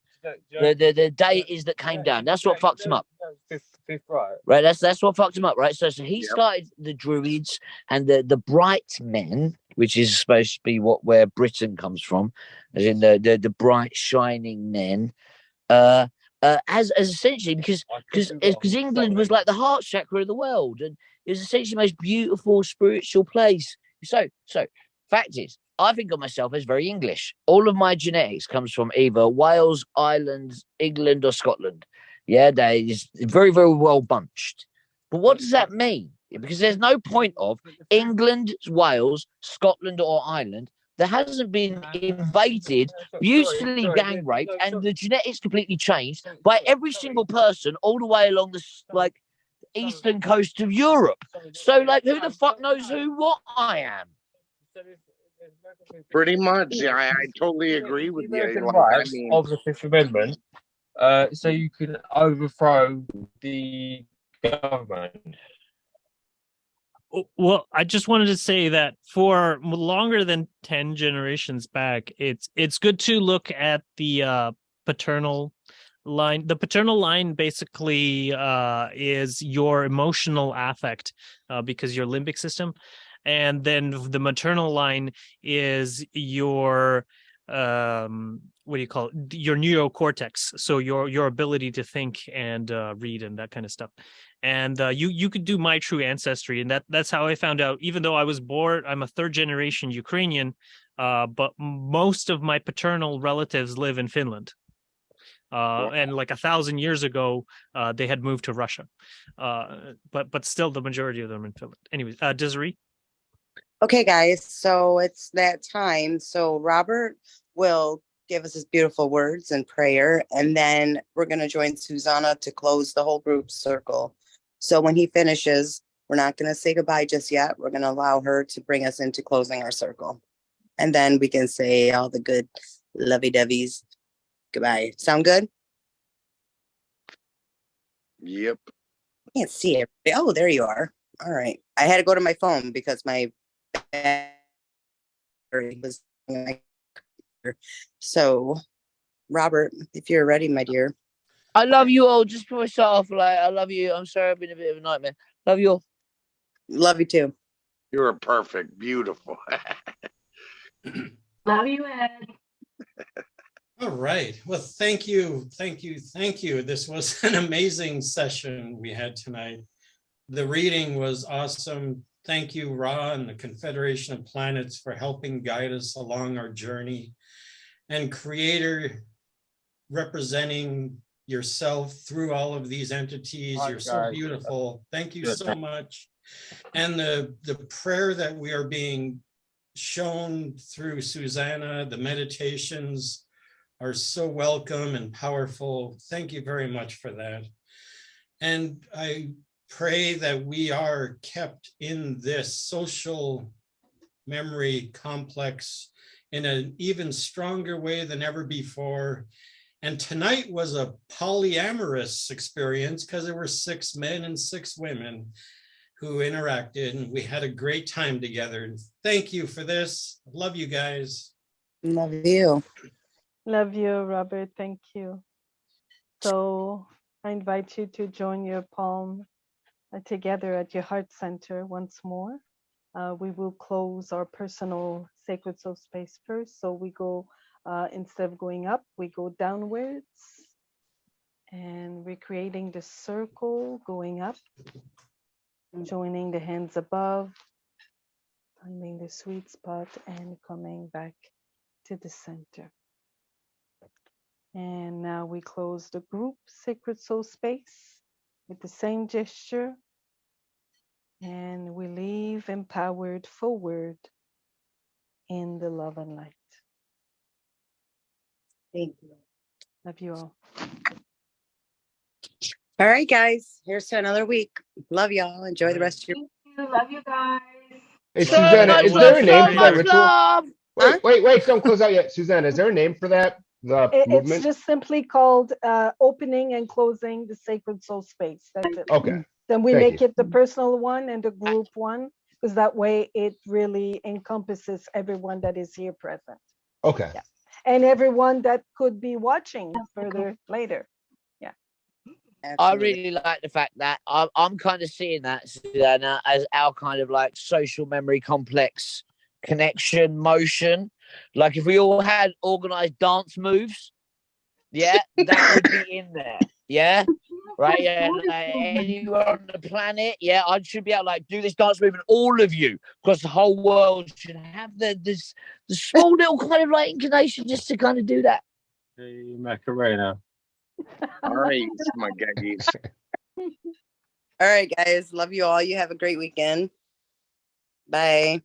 the deities that came down. That's what fucked him up. Right, that's what fucked him up, right? So he started the Druids and the Bright Men, which is supposed to be where Britain comes from, as in the bright shining men. As essentially because England was like the heart chakra of the world, and it was essentially the most beautiful spiritual place. So fact is, I think of myself as very English. All of my genetics comes from either Wales, Ireland, England, or Scotland. Yeah, they're very, very well bunched. But what does that mean? Because there's no point of England, Wales, Scotland, or Ireland that hasn't been invaded, brutally gang raped, and the genetics completely changed by every single person all the way along the eastern coast of Europe. So who the fuck knows what I am? Pretty much, yeah, I totally agree with you. Of the Fifth Amendment, so you can overthrow the government. Well, I just wanted to say that for longer than 10 generations back, it's good to look at the paternal line. The paternal line basically is your emotional affect, because your limbic system, and then the maternal line is your what do you call it, your neocortex, so your ability to think and read and that kind of stuff. And you could do My True Ancestry, and that's how I found out. Even though I was born, I'm a third generation Ukrainian, but most of my paternal relatives live in Finland. And like 1,000 years ago, they had moved to Russia, but still the majority of them in Finland. Anyways, Desiree. Okay, guys, so it's that time. So Robert will give us his beautiful words and prayer, and then we're going to join Susanna to close the whole group circle. So when he finishes, we're not going to say goodbye just yet. We're going to allow her to bring us into closing our circle. And then we can say all the good lovey-doveys goodbye. Sound good? Yep. I can't see it. Oh, there you are. All right. I had to go to my phone because my battery was. So, Robert, if you're ready, my dear. I love you all. Just before I start off, like, I love you. I'm sorry I've been a bit of a nightmare. Love you all. Love you too. You're perfect. Beautiful. Love you, Ed. All right. Well, thank you. Thank you. Thank you. This was an amazing session we had tonight. The reading was awesome. Thank you, Ra and the Confederation of Planets, for helping guide us along our journey. And Creator, representing yourself through all of these entities. You're so beautiful. Thank you so much. And the prayer that we are being shown through Susanna, the meditations are so welcome and powerful. Thank you very much for that. And I pray that we are kept in this social memory complex in an even stronger way than ever before. And tonight was a polyamorous experience because there were 6 men and 6 women who interacted, and we had a great time together. And thank you for this. Love you guys. Love you. Love you, Robert. Thank you. So I invite you to join your palm together at your heart center once more. We will close our personal sacred soul space first. So we go, instead of going up, we go downwards. And we're creating the circle, going up, joining the hands above, finding the sweet spot, and coming back to the center. And now we close the group sacred soul space with the same gesture. And we leave empowered forward in the love and light. Thank you. Love you all. All right, guys. Here's to another week. Love y'all. Enjoy the rest of your. Love you guys. Hey, Susanna, is there a name for that ritual? Love. Wait, don't close out yet. Susanna, is there a name for that? The movement? It's just simply called opening and closing the sacred soul space. That's it. Okay. Then we Thank make you. it the personal one and the group one, because that way it really encompasses everyone that is here present. Okay. Yeah. And everyone that could be watching further later. Yeah. I really like the fact that I'm kind of seeing that, Susanna, as our kind of like social memory complex connection motion. Like if we all had organized dance moves, yeah, that would be in there. Yeah. Right, yeah, like anywhere on the planet, yeah, I should be able to like do this dance move, and all of you across the whole world should have the small little kind of like inclination just to kind of do that. Hey, Macarena. All right, my guys. All right, guys. Love you all. You have a great weekend. Bye.